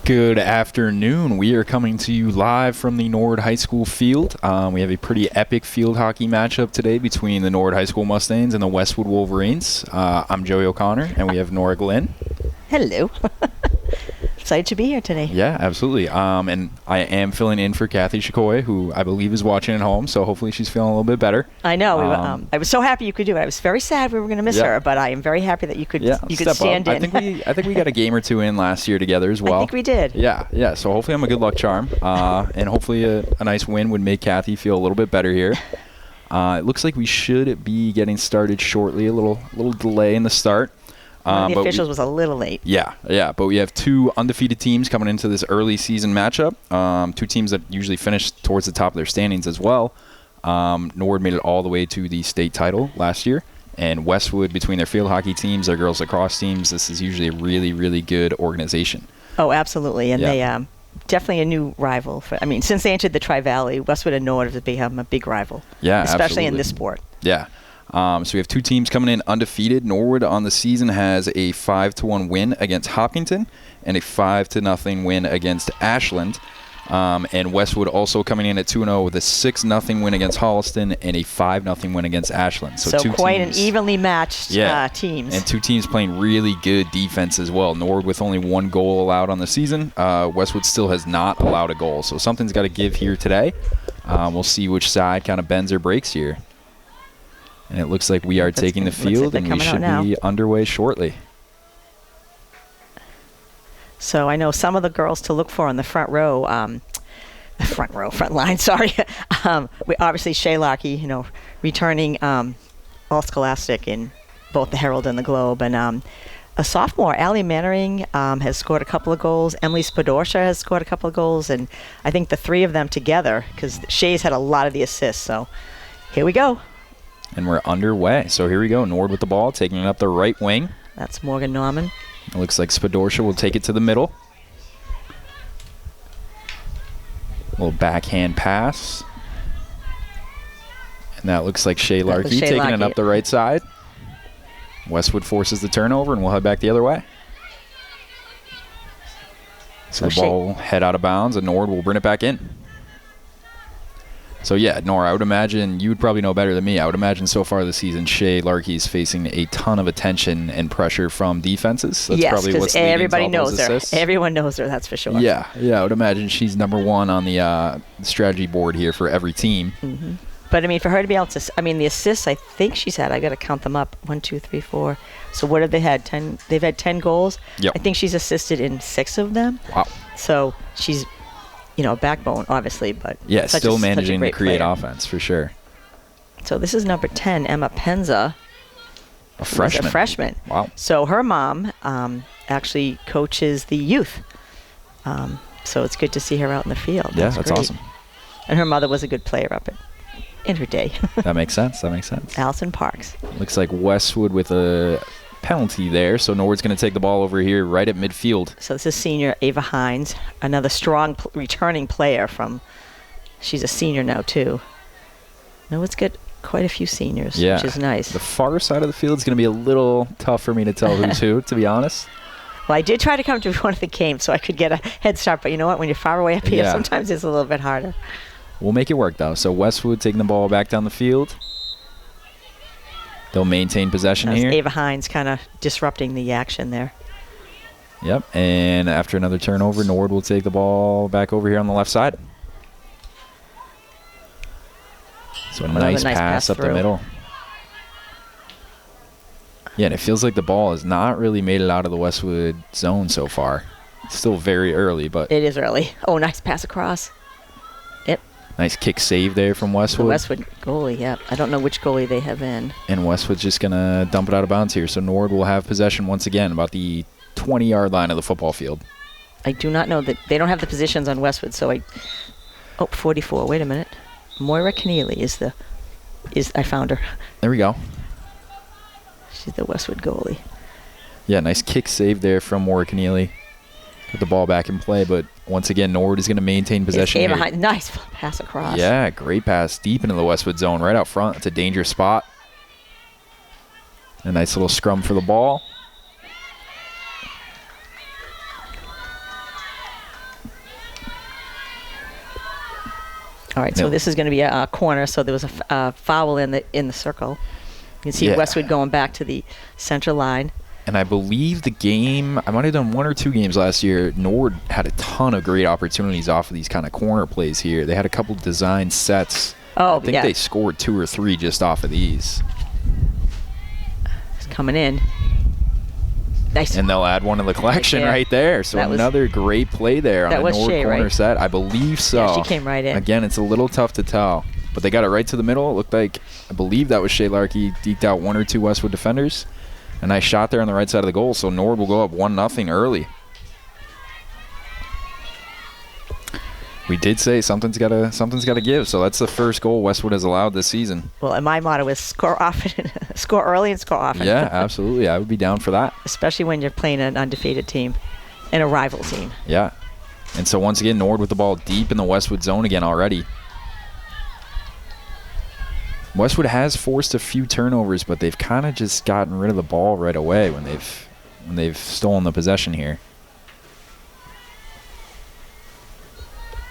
Good afternoon. We are coming to you live from the Nord High School field. We have a pretty epic field hockey matchup today between the Nord High School Mustangs and the Westwood Wolverines. I'm Joey O'Connor, and we have Nora Glynn. Hello. Excited to be here today. Yeah, absolutely. And I am filling in for Kathy Shakoy, who I believe is watching at home, so hopefully she's feeling a little bit better. I know. I was so happy you could do it. I was very sad we were going to miss her, but I am very happy that you could stand in. I think we got a game or two in last year together as well. I think we did. Yeah. So hopefully I'm a good luck charm, and hopefully a nice win would make Kathy feel a little bit better here. It looks like we should be getting started shortly. A little delay in the start. The officials was a little late. Yeah. But we have two undefeated teams coming into this early season matchup. Two teams that usually finish towards the top of their standings as well. Nord made it all the way to the state title last year. And Westwood, between their field hockey teams, their girls lacrosse teams, this is usually a really, really good organization. Oh, absolutely. And they definitely a new rival. Since they entered the Tri-Valley, Westwood and Nord have become a big rival. Yeah, especially absolutely. in this sport. Yeah. So we have two teams coming in undefeated. Norwood on the season has a 5-1 win against Hopkinton and a 5-0 win against Ashland. And Westwood also coming in at 2-0 with a 6-0 win against Holliston and a 5-0 win against Ashland. So two quite teams, an evenly matched teams. And two teams playing really good defense as well. Norwood with only one goal allowed on the season. Westwood still has not allowed a goal. So something's got to give here today. We'll see which side kind of bends or breaks here. And it looks like we are taking the field, and we should be underway shortly. So I know some of the girls to look for on the front line, sorry. We obviously Shay Larkey, returning all scholastic in both the Herald and the Globe. And a sophomore, Allie Mannering, has scored a couple of goals. Emily Spadorsha has scored a couple of goals. And I think the three of them together, because Shay's had a lot of the assists. So here we go. And we're underway. So here we go. Nord with the ball, taking it up the right wing. That's Morgan Norman. It looks like Spadorsha will take it to the middle. A little backhand pass. And that looks like Shay Larkey taking it up the right side. Westwood forces the turnover, and we'll head back the other way. So the ball will head out of bounds, and Nord will bring it back in. So, yeah, Nora, I would imagine you would probably know better than me. I would imagine so far this season, Shay Larkey is facing a ton of attention and pressure from defenses. That's probably what's everybody knows her. Assists. Everyone knows her, that's for sure. Yeah, I would imagine she's number one on the strategy board here for every team. Mm-hmm. But, for her to be able to, the assists, I think she's had, I got to count them up, 1, 2, 3, 4. So what have they had? 10? They've had 10 goals. Yep. I think she's assisted in 6 of them. Wow. So she's a backbone, obviously, but still managing to create player. Offense for sure. So this is number 10, Emma Penza. A freshman. Wow. So her mom actually coaches the youth. So it's good to see her out in the field. Yeah, that's great. awesome. And her mother was a good player in her day. That makes sense. Allison Parks. Looks like Westwood with a penalty there, so Nord's going to take the ball over here right at midfield. So this is senior Ava Hines, another strong returning player she's a senior now too. Nord's got quite a few seniors, which is nice. The far side of the field is going to be a little tough for me to tell who's who, to be honest. Well, I did try to come to one of the games so I could get a head start, but you know what? When you're far away up here, sometimes it's a little bit harder. We'll make it work, though. So Westwood taking the ball back down the field. They'll maintain possession here. Ava Hines kind of disrupting the action there. Yep, and after another turnover, Nord will take the ball back over here on the left side. So a nice pass up the middle. Yeah, and it feels like the ball has not really made it out of the Westwood zone so far. It's still very early, but... It is early. Oh, nice pass across. Yep. Nice kick save there from Westwood. The Westwood goalie, yep. I don't know which goalie they have in. And Westwood's just going to dump it out of bounds here. So Nord will have possession once again, about the 20-yard line of the football field. I do not know that they don't have the positions on Westwood, so 44. Wait a minute. Moira Keneally I found her. There we go. She's the Westwood goalie. Yeah, nice kick save there from Moira Keneally. Put the ball back in play, but once again, Nord is going to maintain possession here. Nice pass across. Yeah, great pass deep into the Westwood zone, right out front. It's a dangerous spot. A nice little scrum for the ball. All right, so No. this is going to be a corner. So there was a foul in the circle. You can see Yeah. Westwood going back to the center line. And I believe the game, I might have done 1 or 2 games last year. Nord had a ton of great opportunities off of these kind of corner plays here. They had a couple design sets. Oh, I think yeah. they scored 2 or 3 just off of these. It's coming in. Nice. And they'll add one to the collection right there. So That was- another great play there on that the was Nord Shea, corner right? set. I believe so. Yeah, she came right in. Again, it's a little tough to tell. But they got it right to the middle. It looked like, I believe that was Shea Larkey, deked out 1 or 2 Westwood defenders. A nice shot there on the right side of the goal. So Nord will go up 1-0 early. We did say something's gotta give. So that's the first goal Westwood has allowed this season. Well, and my motto is score often, score early and score often. Yeah, absolutely. I would be down for that. Especially when you're playing an undefeated team and a rival team. Yeah. And so once again, Nord with the ball deep in the Westwood zone again already. Westwood has forced a few turnovers, but they've kind of just gotten rid of the ball right away when they've stolen the possession here.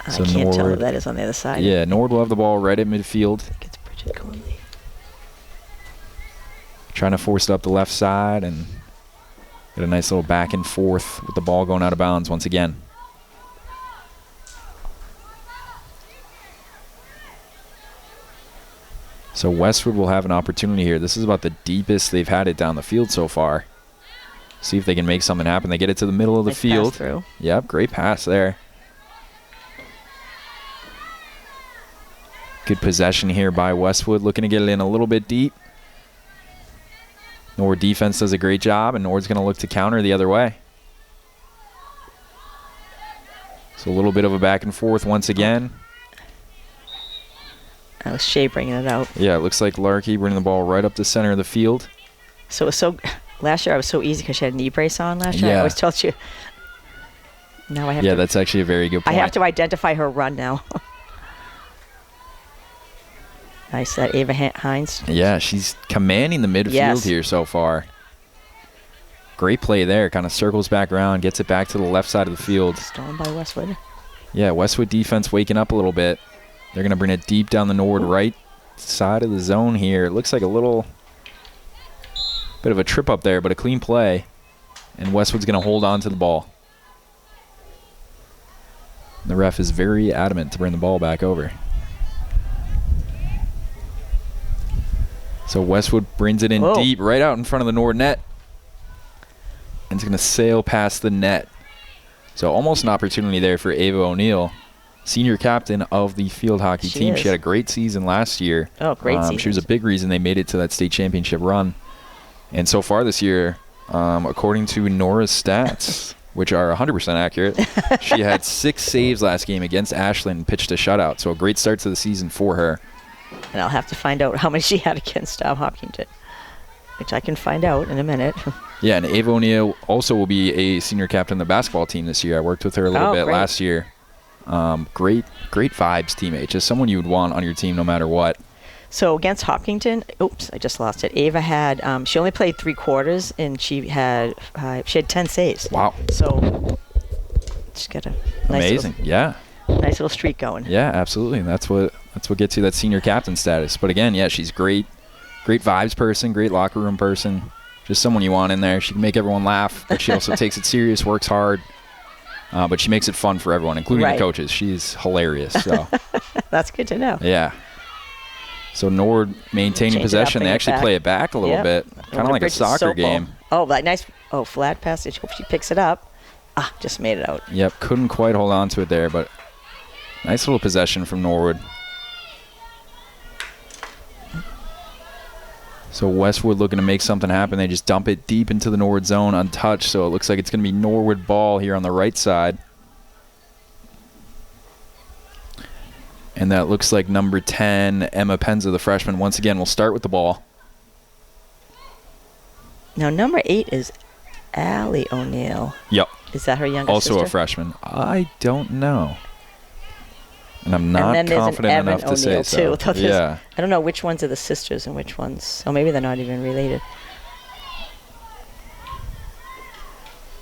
So I can't tell who Nord- that is on the other side. Yeah, Nord will have the ball right at midfield, It's Bridget Conley. trying to force it up the left side and get a nice little back and forth with the ball going out of bounds once again. So Westwood will have an opportunity here. This is about the deepest they've had it down the field so far. See if they can make something happen. They get it to the middle of the Nice pass field. through. Yep, great pass there. Good possession here by Westwood, looking to get it in a little bit deep. Nord defense does a great job, and Nord's going to look to counter the other way. So a little bit of a back and forth once again. That was Shea bringing it out. Yeah, it looks like Larkey bringing the ball right up the center of the field. So it was so. Last year I was so easy because she had a knee brace on last year. I Yeah. always told you. Now I have Yeah, to. that's actually a very good I point. have to identify her run now. Nice, that Ava Hines. Yeah, she's commanding the midfield Yes. here so far. Great play there. Kind of circles back around, gets it back to the left side of the field. Stolen by Westwood. Yeah, Westwood defense waking up a little bit. They're going to bring it deep down the Nord right side of the zone here. It looks like a little bit of a trip up there, but a clean play. And Westwood's going to hold on to the ball. The ref is very adamant to bring the ball back over. So Westwood brings it in Whoa. deep, right out in front of the Nord net. And it's going to sail past the net. So almost an opportunity there for Ava O'Neill, senior captain of the field hockey She team. is. She had a great season last year. Oh, great season. She was a big reason they made it to that state championship run. And so far this year, according to Nora's stats, which are 100% accurate, she had 6 saves last game against Ashland and pitched a shutout. So a great start to the season for her. And I'll have to find out how many she had against Hopkinton, which I can find out in a minute. Yeah, and Ava O'Neill also will be a senior captain of the basketball team this year. I worked with her a little bit great. last year. Great vibes teammate. Just someone you would want on your team no matter what. So against Hopkinton, oops, I just lost it. Ava had, she only played 3 quarters, and she had 10 saves. Wow. So she's got a Amazing. Yeah. nice little streak going. Yeah, absolutely. That's what gets you that senior captain status. But again, yeah, she's great vibes person, great locker room person. Just someone you want in there. She can make everyone laugh, but she also takes it serious, works hard. But she makes it fun for everyone, including Right. the coaches. She's hilarious. So That's good to know. yeah. So Nord maintaining Change it up, possession. bring They it actually back. play it back a little Yep. bit, Over kind of to like a Bridget's soccer soap ball. game. Oh, that nice. Oh, flat passage. Hope she picks it up. Ah, just made it out. Yep, couldn't quite hold on to it there, but nice little possession from Norwood. So Westwood looking to make something happen. They just dump it deep into the Norwood zone untouched, so it looks like it's going to be Norwood ball here on the right side. And that looks like number 10, Emma Penza, the freshman, once again will start with the ball. Now, number 8 is Allie O'Neill. Yep. Is that her younger Also sister? a freshman. I don't know. And I'm And not then there's an confident Evan enough to say O'Neill, so. too. Though there's- Yeah. I don't know which ones are the sisters and which ones. Oh, maybe they're not even related.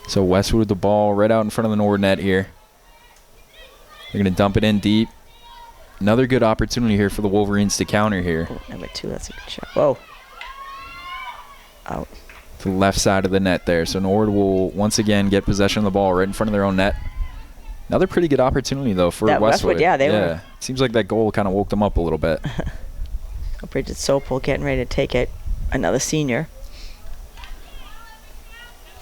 So Westwood with the ball right out in front of the Norwood net here. They're going to dump it in deep. another good opportunity here for the Wolverines to counter here. Oh, number 2, that's a good shot. Whoa. Out. To the left side of the net there. So Nord will once again get possession of the ball right in front of their own net. Another pretty good opportunity, though, for Westwood. Yeah, they were. Seems like that goal kind of woke them up a little bit. Bridget Sopel getting ready to take it. Another senior.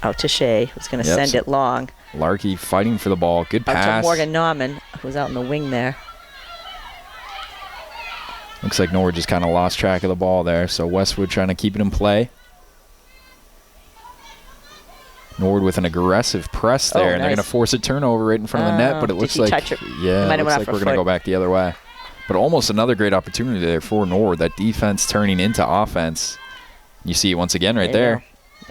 Out to Shea, who's going to send it long. Larkey fighting for the ball. Good pass. Out to Morgan Norman, who's out in the wing there. Looks like Nord just kind of lost track of the ball there. So Westwood trying to keep it in play. Nord with an aggressive press there, and they're going to force a turnover right in front of the net, but it looks like, it looks like we're going to go back the other way. But almost another great opportunity there for Nord, that defense turning into offense. You see it once again right there.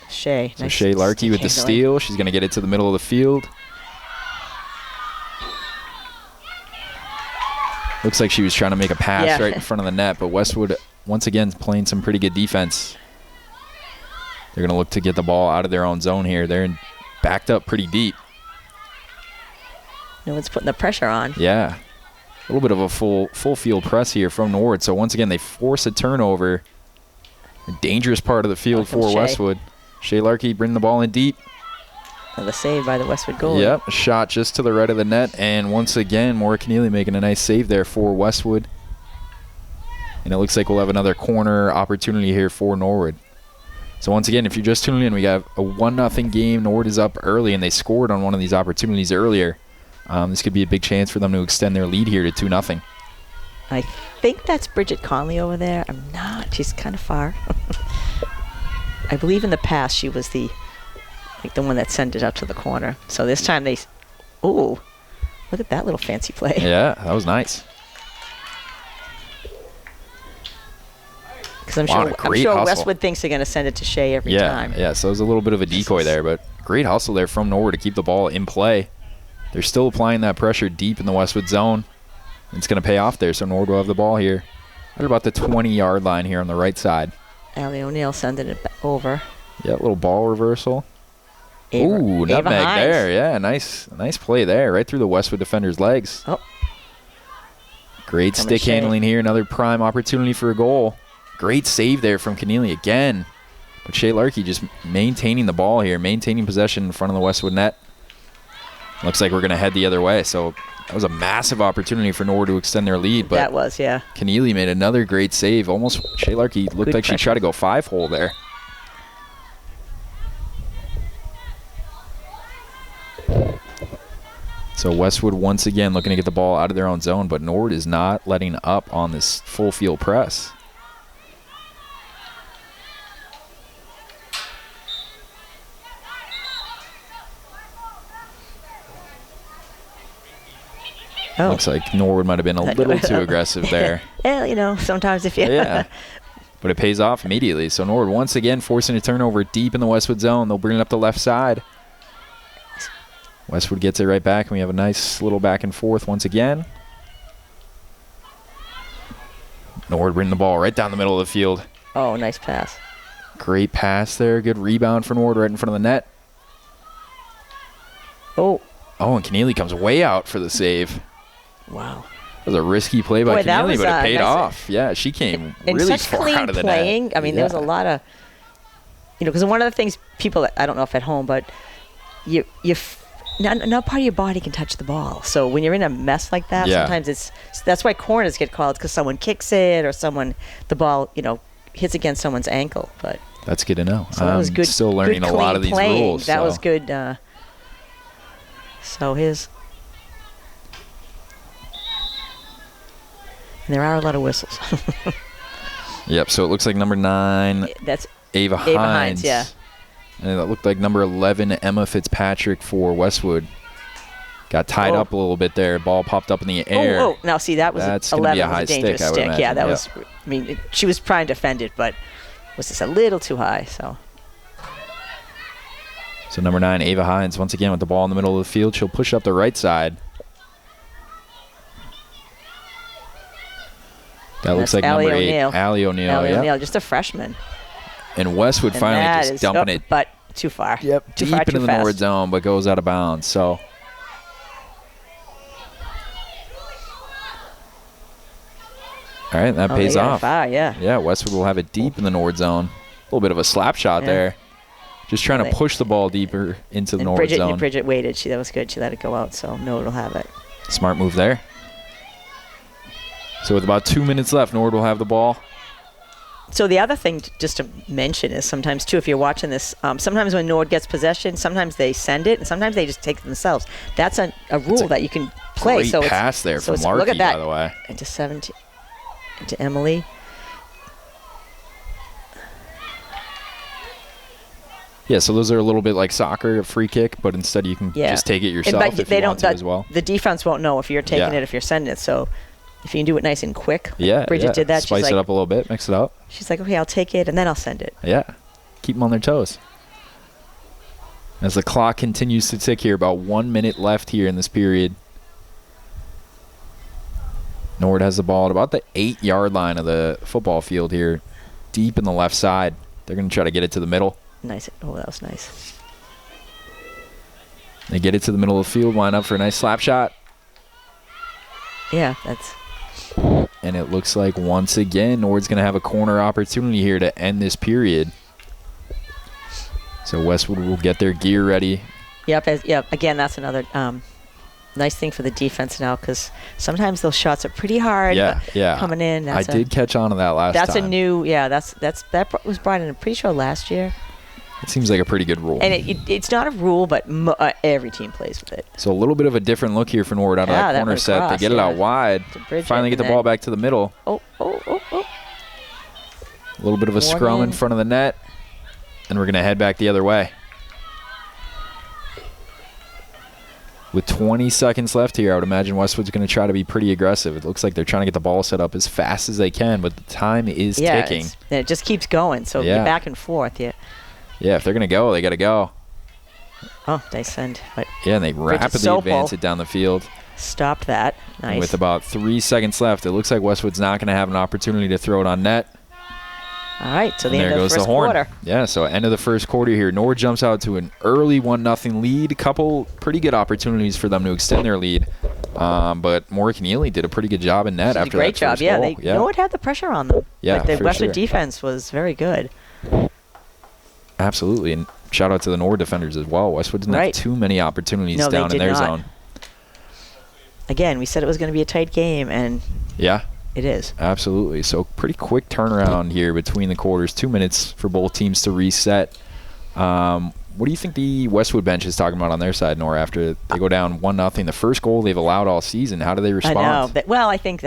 Shea. So Shea Larkey with the steal. She's going to get it to the middle of the field. Looks like she was trying to make a pass right in front of the net, but Westwood once again playing some pretty good defense. They're going to look to get the ball out of their own zone here. They're backed up pretty deep. No one's putting the pressure on. Yeah. A little bit of a full field press here from Nord. So once again, they force a turnover. A dangerous part of the field for Westwood. Shea Larkey bringing the ball in deep. Another save by the Westwood goalie. Yep, a shot just to the right of the net. And once again, Maura Keneally making a nice save there for Westwood. And it looks like we'll have another corner opportunity here for Norwood. So once again, if you're just tuning in, we got a 1-0 game. Nord is up early, and they scored on one of these opportunities earlier. This could be a big chance for them to extend their lead here to 2-0. I think that's Bridget Conley over there. I'm not. She's kind of far. I believe in the past she was the one that sent it up to the corner. So this time they... Ooh, look at that little fancy play. Yeah, that was nice. Because I'm sure Westwood thinks they're going to send it to Shea every time. Yeah, so it was a little bit of a decoy there, but great hustle there from Nora to keep the ball in play. They're still applying that pressure deep in the Westwood zone. It's going to pay off there, so Nord will have the ball here at about the 20-yard line here on the right side. Allie O'Neill sending it over. Yeah, little ball reversal. Ooh, nutmeg there. Yeah, nice play there, right through the Westwood defender's legs. Oh. Great stick handling here. Another prime opportunity for a goal. Great save there from Keneally again. But Shea Larkey just maintaining the ball here, maintaining possession in front of the Westwood net. Looks like we're going to head the other way. So that was a massive opportunity for Nora to extend their lead. But that was, yeah. Keneally made another great save. Almost Shea Larkey looked like she tried to go 5-hole there. So Westwood once again looking to get the ball out of their own zone, but Nord is not letting up on this full field press. Oh. Looks like Norwood might have been a little too aggressive there. Well, you know, sometimes if you... Yeah. But it pays off immediately. So Norwood once again forcing a turnover deep in the Westwood zone. They'll bring it up the left side. Westwood gets it right back, and we have a nice little back and forth once again. Norwood bringing the ball right down the middle of the field. Oh, nice pass. Great pass there. Good rebound for Norwood right in front of the net. Oh. Oh, and Keneally comes way out for the save. Wow. That was a risky play by Keneally, but it paid off. Yeah, she came really far out of the net. I mean, there was a lot of, you know, because one of the things people, I don't know if at home, but not part of your body can touch the ball. So when you're in a mess like that, sometimes that's why corners get called, because someone kicks it or the ball, you know, hits against someone's ankle. But that's good to know. So that was good. Still learning a lot of these rules. That was good. So here's. And there are a lot of whistles. Yep, so it looks like number 9. That's Ava Hines. Yeah. And it looked like number 11, Emma Fitzpatrick for Westwood. Got tied up a little bit there. Ball popped up in the air. Oh, now see, that was That's 11 be a was high a dangerous stick, I would imagine. Yeah, that was, I mean, she was trying to defend it, but was just a little too high, so. So number 9, Ava Hines, once again with the ball in the middle of the field. She'll push up the right side. That looks like number 8, Allie O'Neill. Just a freshman. And Westwood finally just dumping it. But too far. Yep, too deep far, too into the Norwood zone, but goes out of bounds. So All right, that pays off. Yeah. Yeah, Westwood will have it deep in the Nord zone. A little bit of a slap shot there. Just trying to push the ball deeper into the Nord zone. Bridget waited. That was good. She let it go out, so Nord will have it. Smart move there. So with about 2 minutes left, Nord will have the ball. So the other thing just to mention is sometimes, too, if you're watching this, sometimes when Nord gets possession, sometimes they send it, and sometimes they just take it themselves. That's a rule that you can play. Great pass there from Larky, look at that. by the way. Into 17. Into Emily. Yeah, so those are a little bit like soccer, a free kick, but instead you can just take it yourself if you want to as well. The defense won't know if you're taking it, if you're sending it. So if you can do it nice and quick. Yeah, Bridget did that. Spice it up a little bit, mix it up. She's like, okay, I'll take it, and then I'll send it. Yeah, keep them on their toes. As the clock continues to tick here, about 1 minute left here in this period. Nord has the ball at about the 8-yard line of the football field here, deep in the left side. They're going to try to get it to the middle. Nice. Oh, that was nice. They get it to the middle of the field, line up for a nice slap shot. Yeah, that's... And it looks like once again, Nord's going to have a corner opportunity here to end this period. So Westwood will get their gear ready. Yep. Again, that's another nice thing for the defense now, because sometimes those shots are pretty hard. Coming in. I did catch on to that last time. That's a new. Yeah, that was brought in. I'm pretty sure last year. It seems like a pretty good rule. And it's not a rule, but every team plays with it. So a little bit of a different look here for Nord out of that corner set. They get it out wide. Finally get the ball back to the middle. Oh. A little bit of a scrum in front of the net. And we're going to head back the other way. With 20 seconds left here, I would imagine Westwood's going to try to be pretty aggressive. It looks like they're trying to get the ball set up as fast as they can, but the time is ticking. It just keeps going, so you're back and forth. Yeah, if they're going to go, they got to go. Oh, they send. But and they rapidly advance it down the field. Stopped that. Nice. And with about 3 seconds left, it looks like Westwood's not going to have an opportunity to throw it on net. All right, so the end of the first quarter. Yeah, so end of the first quarter here. Nord jumps out to an early 1-0 lead. A couple pretty good opportunities for them to extend their lead. But Morgan Ely did a pretty good job in net after that first goal. Nord had the pressure on them. Yeah, the Westwood defense was very good. Absolutely, and shout out to the Nord defenders as well. Westwood didn't have too many opportunities down in their zone. Again, we said it was going to be a tight game, and it is. Absolutely. So pretty quick turnaround here between the quarters. 2 minutes for both teams to reset. What do you think the Westwood bench is talking about on their side, Nora, after they go down 1-0? The first goal they've allowed all season. How do they respond? I know. Well, I think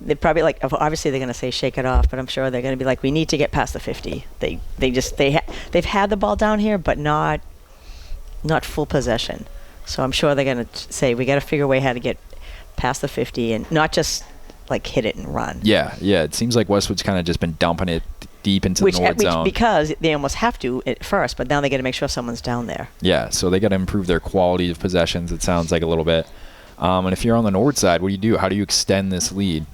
they're probably like, obviously they're going to say shake it off, but I'm sure they're going to be like, we need to get past the 50. They've had the ball down here, but not full possession. So I'm sure they're going to say we got to figure a way how to get past the 50 and not just like hit it and run. Yeah. It seems like Westwood's kind of just been dumping it deep into the Nord zone. Because they almost have to at first, but now they got to make sure someone's down there. Yeah, so they got to improve their quality of possessions, it sounds like a little bit. And if you're on the Nord side, what do you do? How do you extend this lead?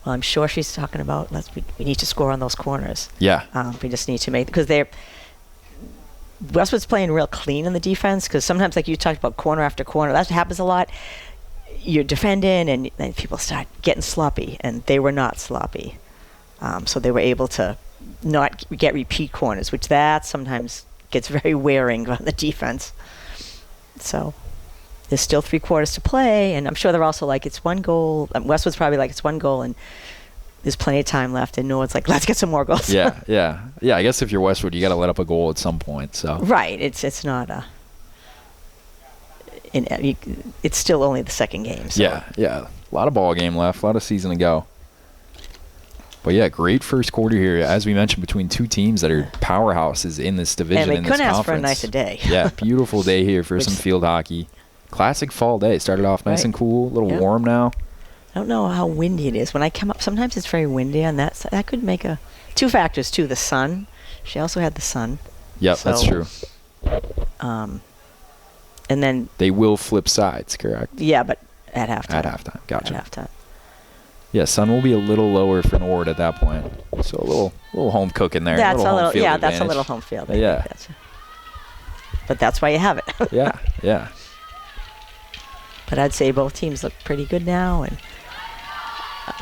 Well, I'm sure she's talking about we need to score on those corners. Yeah. We just need to make, because Westwood's playing real clean in the defense, because sometimes, like you talked about, corner after corner, that happens a lot. You're defending, and then people start getting sloppy, and they were not sloppy. So they were able to not get repeat corners, which that sometimes gets very wearing on the defense. So there's still 3 quarters to play, and I'm sure they're also like, it's 1 goal. Westwood's probably like, it's 1 goal, and there's plenty of time left, and Nord's like, let's get some more goals. Yeah. I guess if you're Westwood, you got to let up a goal at some point. So right, it's not it's still only the second game. So. Yeah. A lot of ball game left, a lot of season to go. But yeah, great first quarter here, as we mentioned, between 2 teams that are powerhouses in this division. And they couldn't ask for a nicer day. Yeah, beautiful day here for some field hockey. Classic fall day. Started off nice and cool, a little warm now. I don't know how windy it is. When I come up, sometimes it's very windy on that side. That could make 2 factors too. The sun. She also had the sun. Yep, that's true. And then they will flip sides, correct? Yeah, but at halftime. Gotcha. At halftime. Yeah, sun will be a little lower for Nord at that point. So a little home cook in there. That's a little that's a little home field. Yeah. But that's why you have it. Yeah. But I'd say both teams look pretty good now, and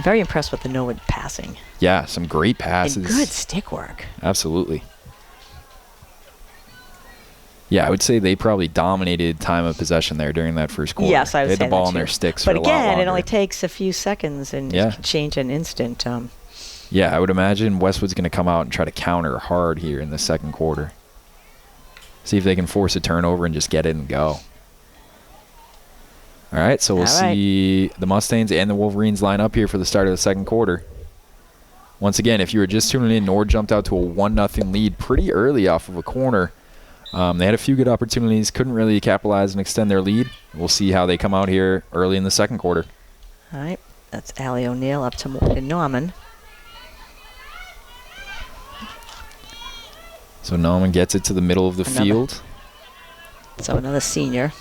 Very impressed with the Norwood passing. Yeah, some great passes. And good stick work. Absolutely. Yeah, I would say they probably dominated time of possession there during that first quarter. Yes, I would They say had the ball that on their too. sticks But for a lot longer. again, it only takes a few seconds and it can change in an instant. Yeah, I would imagine Westwood's going to come out and try to counter hard here in the second quarter. See if they can force a turnover and just get it and go. All right, so we'll see the Mustangs and the Wolverines line up here for the start of the second quarter. Once again, if you were just tuning in, Nord jumped out to a 1-0 lead pretty early off of a corner. They had a few good opportunities, couldn't really capitalize and extend their lead. We'll see how they come out here early in the second quarter. All right, that's Allie O'Neill up to Morgan Norman. So Norman gets it to the middle of the field. So another senior.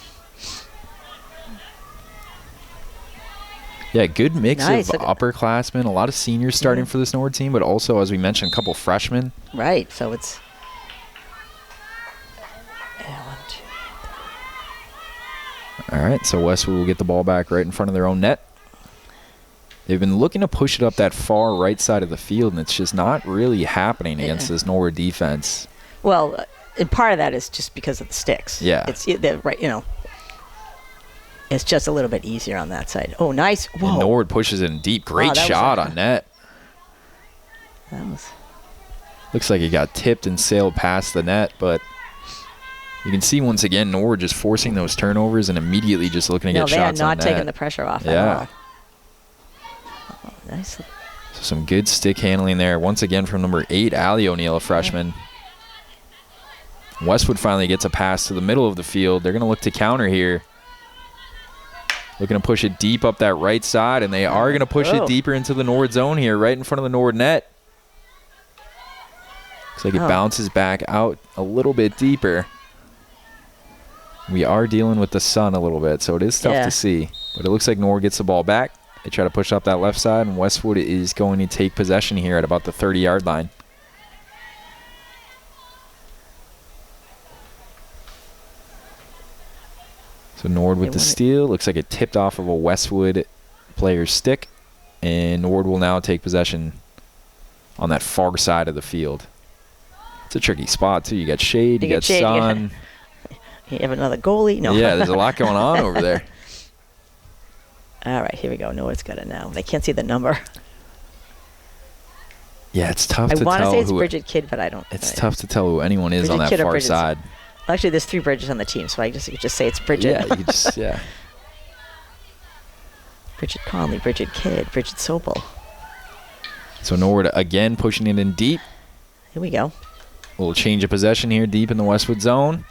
Yeah, good mix of upperclassmen, a lot of seniors starting for this Nord team, but also, as we mentioned, a couple freshmen. Right, so it's... All right, so Westwood will get the ball back right in front of their own net. They've been looking to push it up that far right side of the field, and it's just not really happening against this Nord defense. Well, and part of that is just because of the sticks. Yeah. It's right, you know. It's just a little bit easier on that side. Oh, nice. Whoa. And Nord pushes it in deep. Great shot on net. That was... Looks like it got tipped and sailed past the net, but you can see once again Nord just forcing those turnovers and immediately just looking to get shots on net. No, they are not taking the pressure off at all. Oh, nice. So some good stick handling there. Once again from number 8, Allie O'Neill, a freshman. Westwood finally gets a pass to the middle of the field. They're going to look to counter here. Looking to push it deep up that right side, and they are going to push it deeper into the Nord zone here, right in front of the Nord net. Looks like it bounces back out a little bit deeper. We are dealing with the sun a little bit, so it is tough to see. But it looks like Nord gets the ball back. They try to push up that left side, and Westwood is going to take possession here at about the 30-yard line. So Nord with the steal. Looks like it tipped off of a Westwood player's stick. And Nord will now take possession on that far side of the field. It's a tricky spot, too. You got shade, you got sun. You have another goalie? No. Yeah, there's a lot going on over there. All right, here we go. Nord's got it now. They can't see the number. Yeah, it's tough to tell. I want to say it's Bridget Kidd, but I don't. It's tough to tell who anyone is on that far side. Actually, there's 3 Bridgets on the team, so I just say it's Bridget. Yeah, you just, Bridget Conley, Bridget Kidd, Bridget Sopel. So Nord again pushing it in deep. Here we go. A little change of possession here deep in the Westwood zone.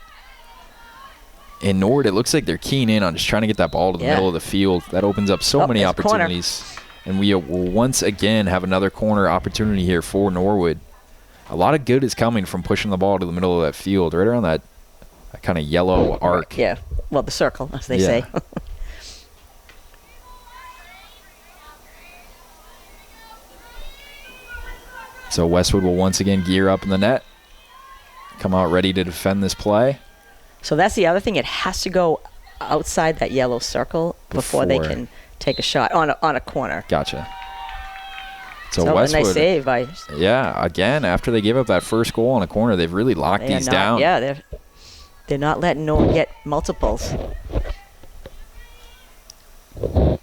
And Nord, it looks like they're keying in on just trying to get that ball to the middle of the field. That opens up so many opportunities. And we will once again have another corner opportunity here for Norwood. A lot of good is coming from pushing the ball to the middle of that field, right around that kind of yellow arc. Yeah, well, the circle, as they say. So Westwood will once again gear up in the net. Come out ready to defend this play. So that's the other thing. It has to go outside that yellow circle before they can take a shot on a corner. Gotcha. So Westwood, a nice save by... Yeah, again, after they gave up that first goal on a corner, they've really locked these down. Yeah, they're not letting no one get multiples.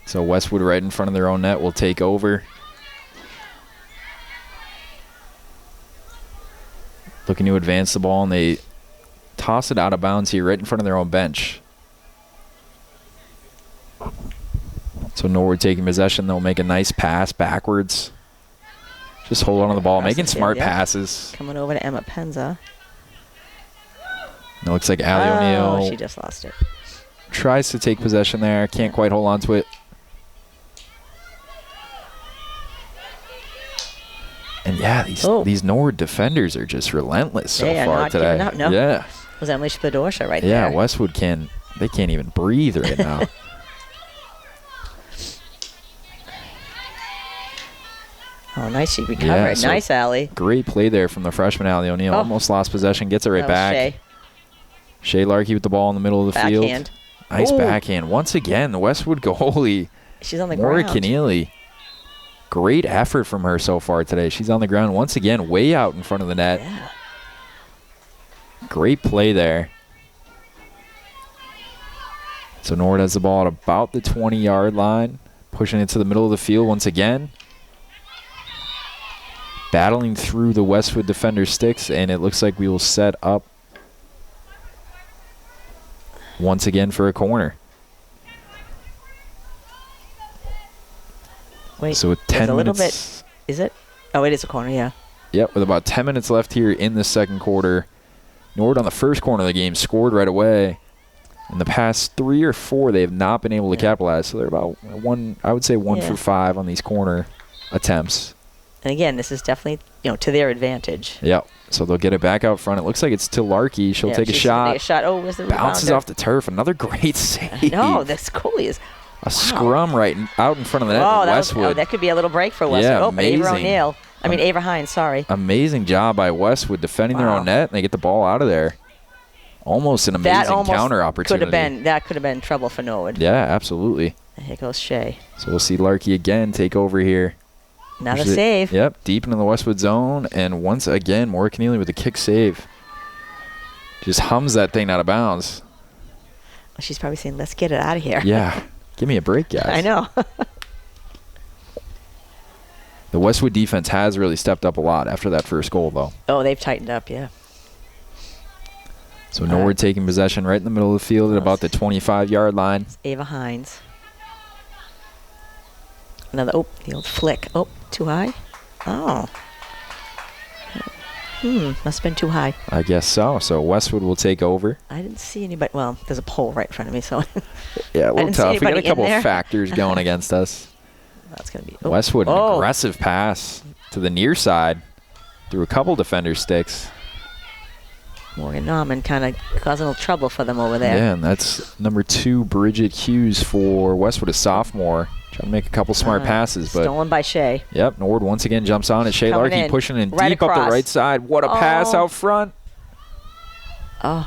So Westwood right in front of their own net will take over. Looking to advance the ball, and they toss it out of bounds here right in front of their own bench. So Norwood taking possession. They'll make a nice pass backwards. Just hold on to the ball, making smart passes. Coming over to Emma Penza. It looks like Allie O'Neill. Oh, she just lost it. Tries to take possession there. Can't quite hold on to it. And yeah, these Nord defenders are just relentless so far today. Not giving up, no. Yeah. It was Emily Spadorsha right there. Yeah, Westwood they can't even breathe right now. Oh, nice. She recovered. Yeah, so nice, Allie. Great play there from the freshman, Allie O'Neill. Almost lost possession. Gets it right back. Shea Larkey with the ball in the middle of the field. Nice backhand. Once again, the Westwood goalie. She's on the Nora ground. Keneally. Great effort from her so far today. She's on the ground once again, way out in front of the net. Yeah. Great play there. So Nora has the ball at about the 20-yard line, pushing it to the middle of the field once again. Battling through the Westwood defender's sticks, and it looks like we will set up once again for a corner. Wait, so with 10 a little minutes. bit. Is it? Oh, it is a corner, yeah. Yep, with about 10 minutes left here in the second quarter. Nord on the first corner of the game scored right away. In the past 3 or 4, they have not been able to capitalize. So they're about I would say 1 for 5 on these corner attempts. And again, this is definitely, to their advantage. Yep. So they'll get it back out front. It looks like it's to Larkey. She'll take a shot. Take a shot. Oh, where's the bounces rebounder? Off the turf. Another great save. No, this goalie is. A scrum right out in front of the net. Westwood. That could be a little break for Westwood. Yeah, amazing. Ava Hines, sorry. Amazing job by Westwood defending their own net, and they get the ball out of there. Almost an amazing counter opportunity. That could have been trouble for Norwood. Yeah, absolutely. And here goes Shea. So we'll see Larkey again take over here. Another save. Yep, deep into the Westwood zone, and once again, Maura Keneally with a kick save. Just hums that thing out of bounds. Well, she's probably saying, let's get it out of here. Yeah. Give me a break, guys. I know. The Westwood defense has really stepped up a lot after that first goal, though. Oh, they've tightened up, yeah. So Norwood taking possession right in the middle of the field at about the 25-yard line. It's Ava Hines. The old flick. Oh, too high? Oh. Must have been too high. I guess so. So Westwood will take over. I didn't see anybody. Well, there's a pole right in front of me, so. Yeah, a little tough. We got a couple of factors going against us. That's going to be. Westwood, an aggressive pass to the near side through a couple defender sticks. Morgan Nauman kind of causing a little trouble for them over there. Yeah, and that's number 2, Bridget Hughes for Westwood, a sophomore. Trying to make a couple smart passes. But stolen by Shea. Yep, Nord once again jumps on it. Shea Larkey pushing in right deep across. Up the right side. What a pass out front. Oh.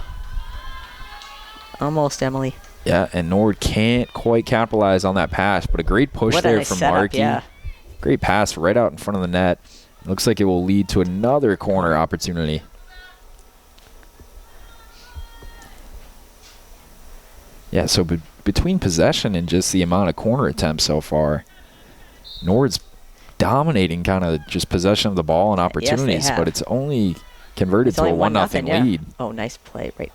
Almost, Emily. Yeah, and Nord can't quite capitalize on that pass, but a great push there from Larkey. Yeah. Great pass right out in front of the net. Looks like it will lead to another corner opportunity. Yeah, so between possession and just the amount of corner attempts so far, Nord's dominating kind of just possession of the ball and opportunities, but it's only converted to a 1-0 lead. Oh, nice play. Right.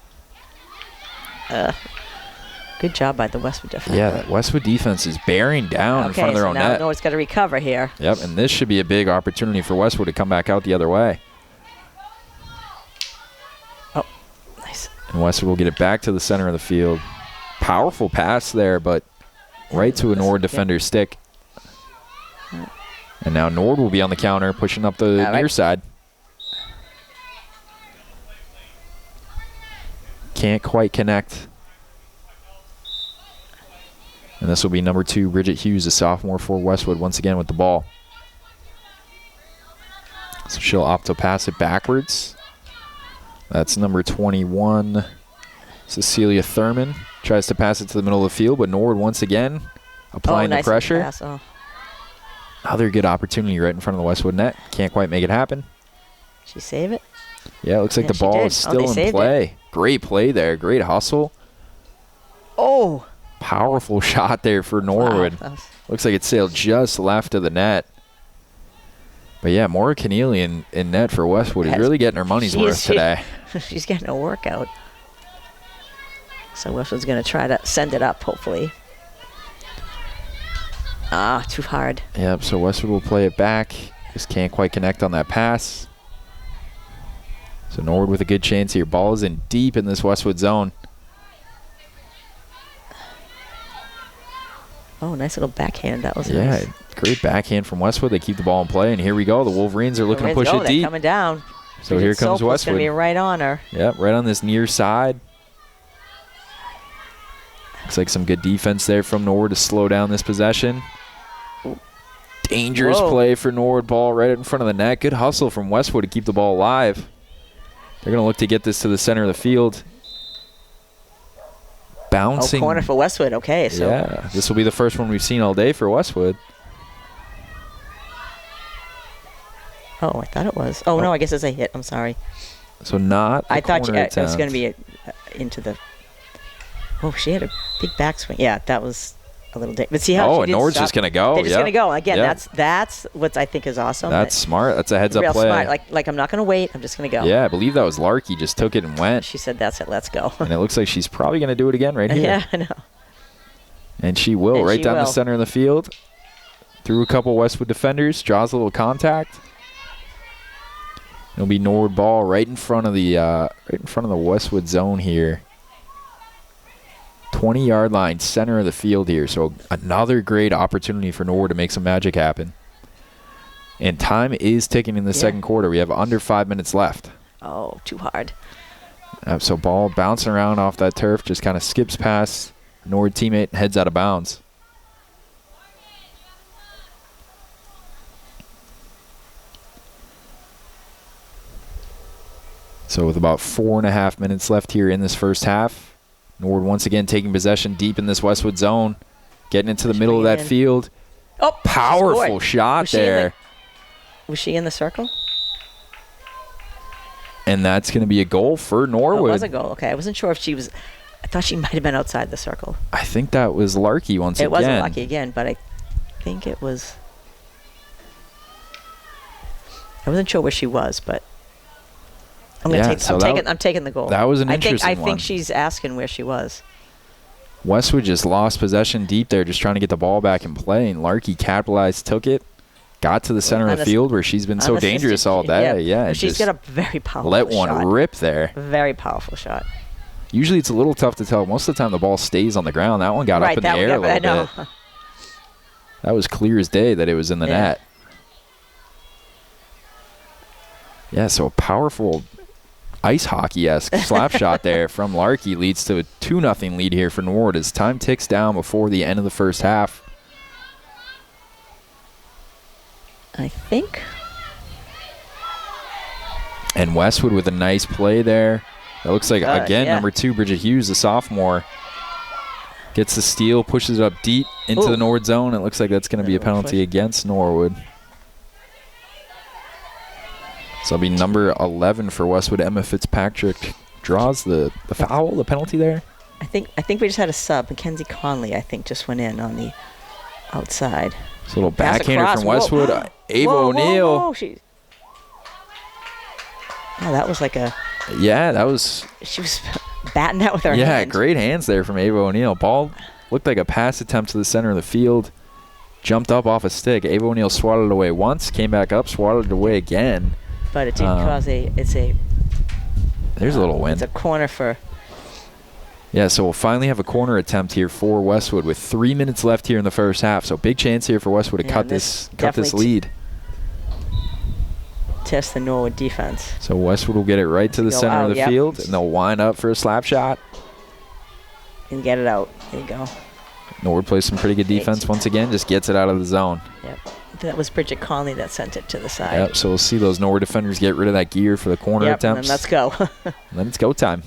Good job by the Westwood defense. Yeah, that Westwood defense is bearing down in front of their own net. Nord's got to recover here. Yep, and this should be a big opportunity for Westwood to come back out the other way. Oh, nice. And Westwood will get it back to the center of the field. Powerful pass there, but right to a Nord defender's stick. And now Nord will be on the counter, pushing up the near side. Can't quite connect. And this will be number 2, Bridget Hughes, a sophomore for Westwood, once again with the ball. So she'll opt to pass it backwards. That's number 21, Cecilia Thurman. Tries to pass it to the middle of the field, but Nord once again applying the pressure. Pass. Oh. Another good opportunity right in front of the Westwood net. Can't quite make it happen. She save it? Yeah, it looks like the ball is still in play. Great play there. Great hustle. Oh. Powerful shot there for Norwood. Wow. Looks like it sailed just left of the net. But yeah, Maura Keneally in net for Westwood is really getting her money's worth today. She's getting a workout. So Westwood's going to try to send it up, hopefully. Too hard. Yep, so Westwood will play it back. Just can't quite connect on that pass. So Norwood with a good chance here. Ball is in deep in this Westwood zone. Oh, nice little backhand. That was nice. Yeah, great backhand from Westwood. They keep the ball in play, and here we go. The Wolverines are looking to push it deep. They're coming down. So here comes Westwood. Going to be right on her. Yep, right on this near side. Looks like some good defense there from Norwood to slow down this possession. Dangerous play for Norwood. Ball right in front of the net. Good hustle from Westwood to keep the ball alive. They're going to look to get this to the center of the field. Bouncing. Corner for Westwood. Okay. So yeah, this will be the first one we've seen all day for Westwood. Oh, I thought it was. Oh, no, I guess it's a hit. I'm sorry. So not I thought corner it was attempt. going to be into the... Oh, she had a big backswing. Yeah, that was a little... But see how Oh, she and didn't Nora's stop? just going to go. They're just Yep. going to go. Again, Yep. that's what I think is awesome. That's smart. That's a heads-up real play. smart. Like, I'm not going to wait. I'm just going to go. Yeah, I believe that was Larky. Just took it and went. She said, that's it. Let's go. And it looks like she's probably going to do it again right here. Yeah, I know. And she will, And right she down the will. center of the field. Through a couple Westwood defenders, draws a little contact. It'll be Norwood ball right in front of the Westwood zone here. 20-yard line, center of the field here. So another great opportunity for Norwood to make some magic happen. And time is ticking in the second quarter. We have under 5 minutes left. Oh, too hard. So ball bouncing around off that turf, just kind of skips past Norwood teammate, heads out of bounds. So with about 4.5 minutes left here in this first half, Norwood once again taking possession deep in this Westwood zone, getting into the middle of that field. Oh, Powerful shot there. Was she in the circle? And that's going to be a goal for Norwood. Oh, it was a goal. Okay, I wasn't sure if she was... I thought she might have been outside the circle. I think that was Larky once again. It wasn't Lucky again, but I think it was... I wasn't sure where she was, but... I'm taking the goal. That was an interesting I one. think she's asking where she was. Westwood just lost possession deep there, just trying to get the ball back in play, and Larky capitalized, took it, got to the center of the field where she's been so dangerous all day. Yeah, she's got a very powerful let one shot. rip there. Very powerful shot. Usually it's a little tough to tell. Most of the time the ball stays on the ground. That one got up in the air a little bit. That was clear as day that it was in the net. Yeah, so a powerful ice hockey-esque slap shot there from Larky leads to a 2-0 lead here for Norwood as time ticks down before the end of the first half. I think. And Westwood with a nice play there. That looks like, again, number 2, Bridget Hughes, the sophomore, gets the steal, pushes it up deep into the Norwood zone. It looks like that's going to be a penalty against Norwood. So it'll be number 11 for Westwood. Emma Fitzpatrick draws the foul, the penalty there. I think we just had a sub. Mackenzie Conley, I think, just went in on the outside. It's a little backhander from Westwood. Ava O'Neill. Oh, that was like a... Yeah, that was... She was batting that with her hand. Yeah, great hands there from Ava O'Neill. Ball looked like a pass attempt to the center of the field. Jumped up off a stick. Ava O'Neill swatted it away once, came back up, swatted it away again. But it didn't cause There's a little win. It's a corner for... Yeah, so we'll finally have a corner attempt here for Westwood with 3 minutes left here in the first half. So big chance here for Westwood to cut this lead. Test the Norwood defense. So Westwood will get it right to the center of the field, and they'll wind up for a slap shot. And get it out. There you go. Norwood plays some pretty good defense once again, just gets it out of the zone. Yep. That was Bridget Conley that sent it to the side. Yep, so we'll see those Norwood defenders get rid of that gear for the corner attempts. And then let's go. And then it's go time.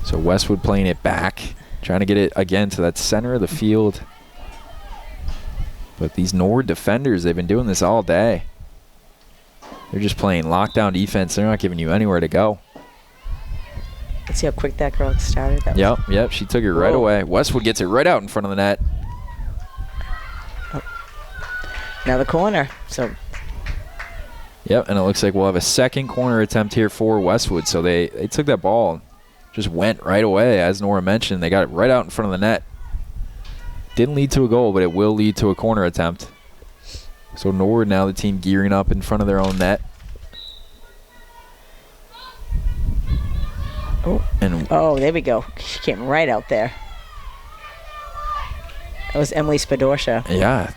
So Westwood playing it back, trying to get it again to that center of the field. But these Norwood defenders, they've been doing this all day. They're just playing lockdown defense. They're not giving you anywhere to go. Let's see how quick that girl started. Yep, she took it right away. Westwood gets it right out in front of the net. Now the corner. So. Yep, and it looks like we'll have a second corner attempt here for Westwood. So they took that ball and just went right away. As Nora mentioned, they got it right out in front of the net. Didn't lead to a goal, but it will lead to a corner attempt. So Norwood now the team gearing up in front of their own net. There we go. She came right out there. That was Emily Spadorsha. Yeah.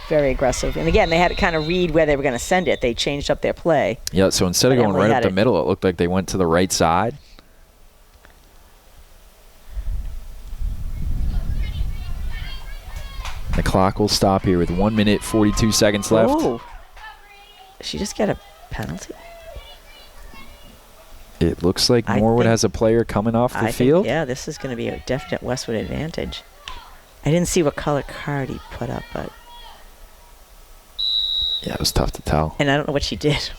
Very aggressive. And again, they had to kind of read where they were going to send it. They changed up their play. Yeah, so instead of going right up the middle, it looked like they went to the right side. The clock will stop here with 1 minute, 42 seconds left. Did she just get a penalty? It looks like Norwood has a player coming off the field. Yeah, this is going to be a definite Westwood advantage. I didn't see what color card he put up, but... Yeah, it was tough to tell. And I don't know what she did.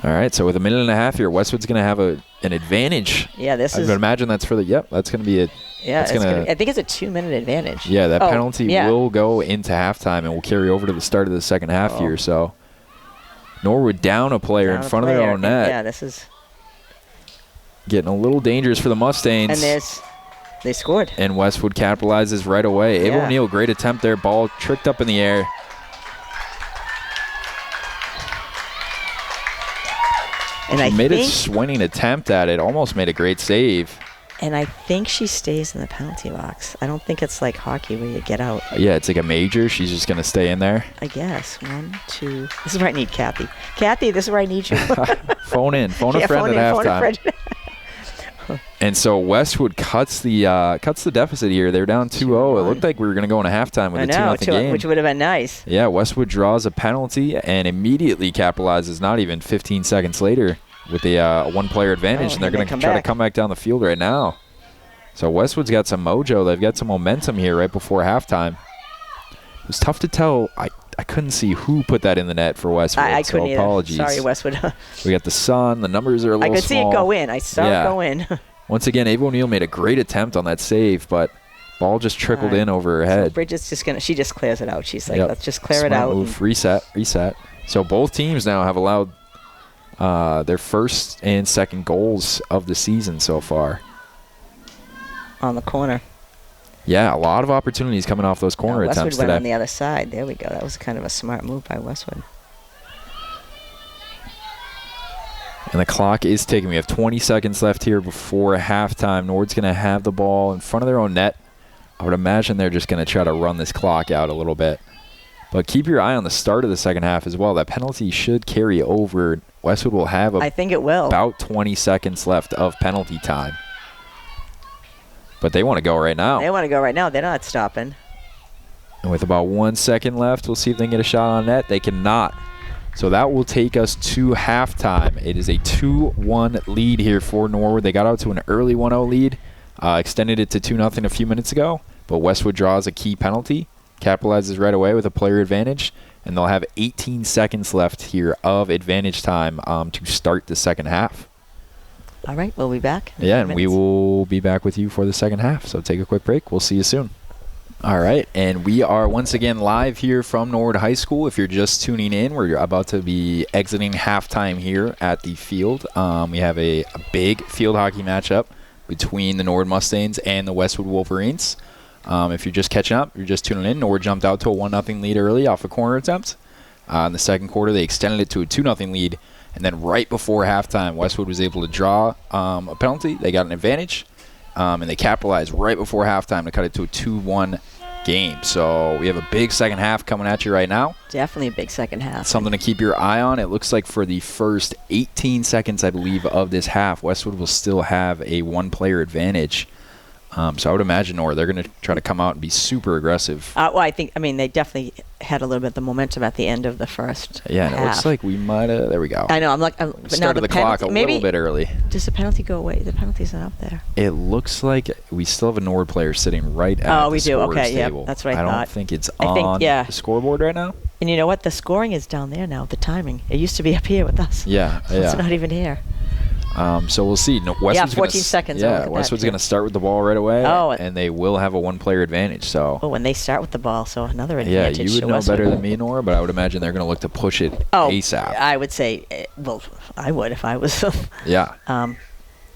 All right, so with a minute and a half here, Westwood's going to have an advantage. Yeah, I would imagine that's for the. Yep, that's going to be it. Yeah, I think it's a 2-minute advantage. Yeah, that penalty will go into halftime and will carry over to the start of the second half here. So Norwood down a player in front of their own net. Yeah, this is getting a little dangerous for the Mustangs. And they scored. And Westwood capitalizes right away. Ava O'Neill, great attempt there. Ball tricked up in the air. And she made a swinging attempt at it. Almost made a great save. And I think she stays in the penalty box. I don't think it's like hockey where you get out. Yeah, it's like a major. She's just going to stay in there. I guess. 1, 2. This is where I need Kathy. Kathy, this is where I need you. Phone in. Phone a friend at halftime. And so Westwood cuts the deficit here. They're down 2-0. It looked like we were going to go into halftime with a 2-0 game. Which would have been nice. Yeah, Westwood draws a penalty and immediately capitalizes not even 15 seconds later with a one-player advantage, and they're going to try to come back down the field right now. So Westwood's got some mojo. They've got some momentum here right before halftime. It was tough to tell. I couldn't see who put that in the net for Westwood. I couldn't either. Apologies. Sorry, Westwood. We got the sun. The numbers are a little small. I could see it go in. I saw it go in. Once again, Ava O'Neill made a great attempt on that save, but ball just trickled in over her head. So Bridget's she just clears it out. She's like, let's just clear it out. Move, reset. So both teams now have allowed their first and second goals of the season so far. On the corner. Yeah, a lot of opportunities coming off those corner attempts Westwood went today. on the other side. There we go. That was kind of a smart move by Westwood. And the clock is ticking. We have 20 seconds left here before halftime. Nord's going to have the ball in front of their own net. I would imagine they're just going to try to run this clock out a little bit. But keep your eye on the start of the second half as well. That penalty should carry over. Westwood will have I think it will. About 20 seconds left of penalty time. But they want to go right now. They want to go right now. They're not stopping. And with about 1 second left, we'll see if they can get a shot on net. They cannot. So that will take us to halftime. It is a 2-1 lead here for Norwood. They got out to an early 1-0 lead, extended it to 2-0 a few minutes ago. But Westwood draws a key penalty, capitalizes right away with a player advantage, and they'll have 18 seconds left here of advantage time to start the second half. All right, we'll be back. Yeah, and we will be back with you for the second half. So take a quick break. We'll see you soon. All right, and we are once again live here from Norwood High School. If you're just tuning in, we're about to be exiting halftime here at the field. We have a big field hockey matchup between the Norwood Mustangs and the Westwood Wolverines. If you're just catching up, you're just tuning in, Norwood jumped out to a 1-0 lead early off a corner attempt. In the second quarter, they extended it to a 2-0 lead. And then right before halftime, Westwood was able to draw a penalty. They got an advantage, and they capitalized right before halftime to cut it to a 2-1 game. So we have a big second half coming at you right now. Definitely a big second half. Something to keep your eye on. It looks like for the first 18 seconds, I believe, of this half, Westwood will still have a one-player advantage. So I would imagine, Nora, they're going to try to come out and be super aggressive. Well, they definitely had a little bit of the momentum at the end of the first Yeah, and half. it looks like we might have. There we go. I know. But started the clock a little bit early. Does the penalty go away? The penalty's not up there. It looks like we still have a Norwood player sitting right at the scorer's table. That's what I thought. I don't think it's on the scoreboard right now. And you know what? The scoring is down there now, the timing. It used to be up here with us. Yeah, It's not even here. So we'll see. Westwood's 14 seconds. Yeah, Westwood's going to start with the ball right away, and they will have a one-player advantage. So. Oh, when they start with the ball, so another advantage. Yeah, you would know better than me, Nora, but I would imagine they're going to look to push it ASAP. I would say, I would if I was. Yeah.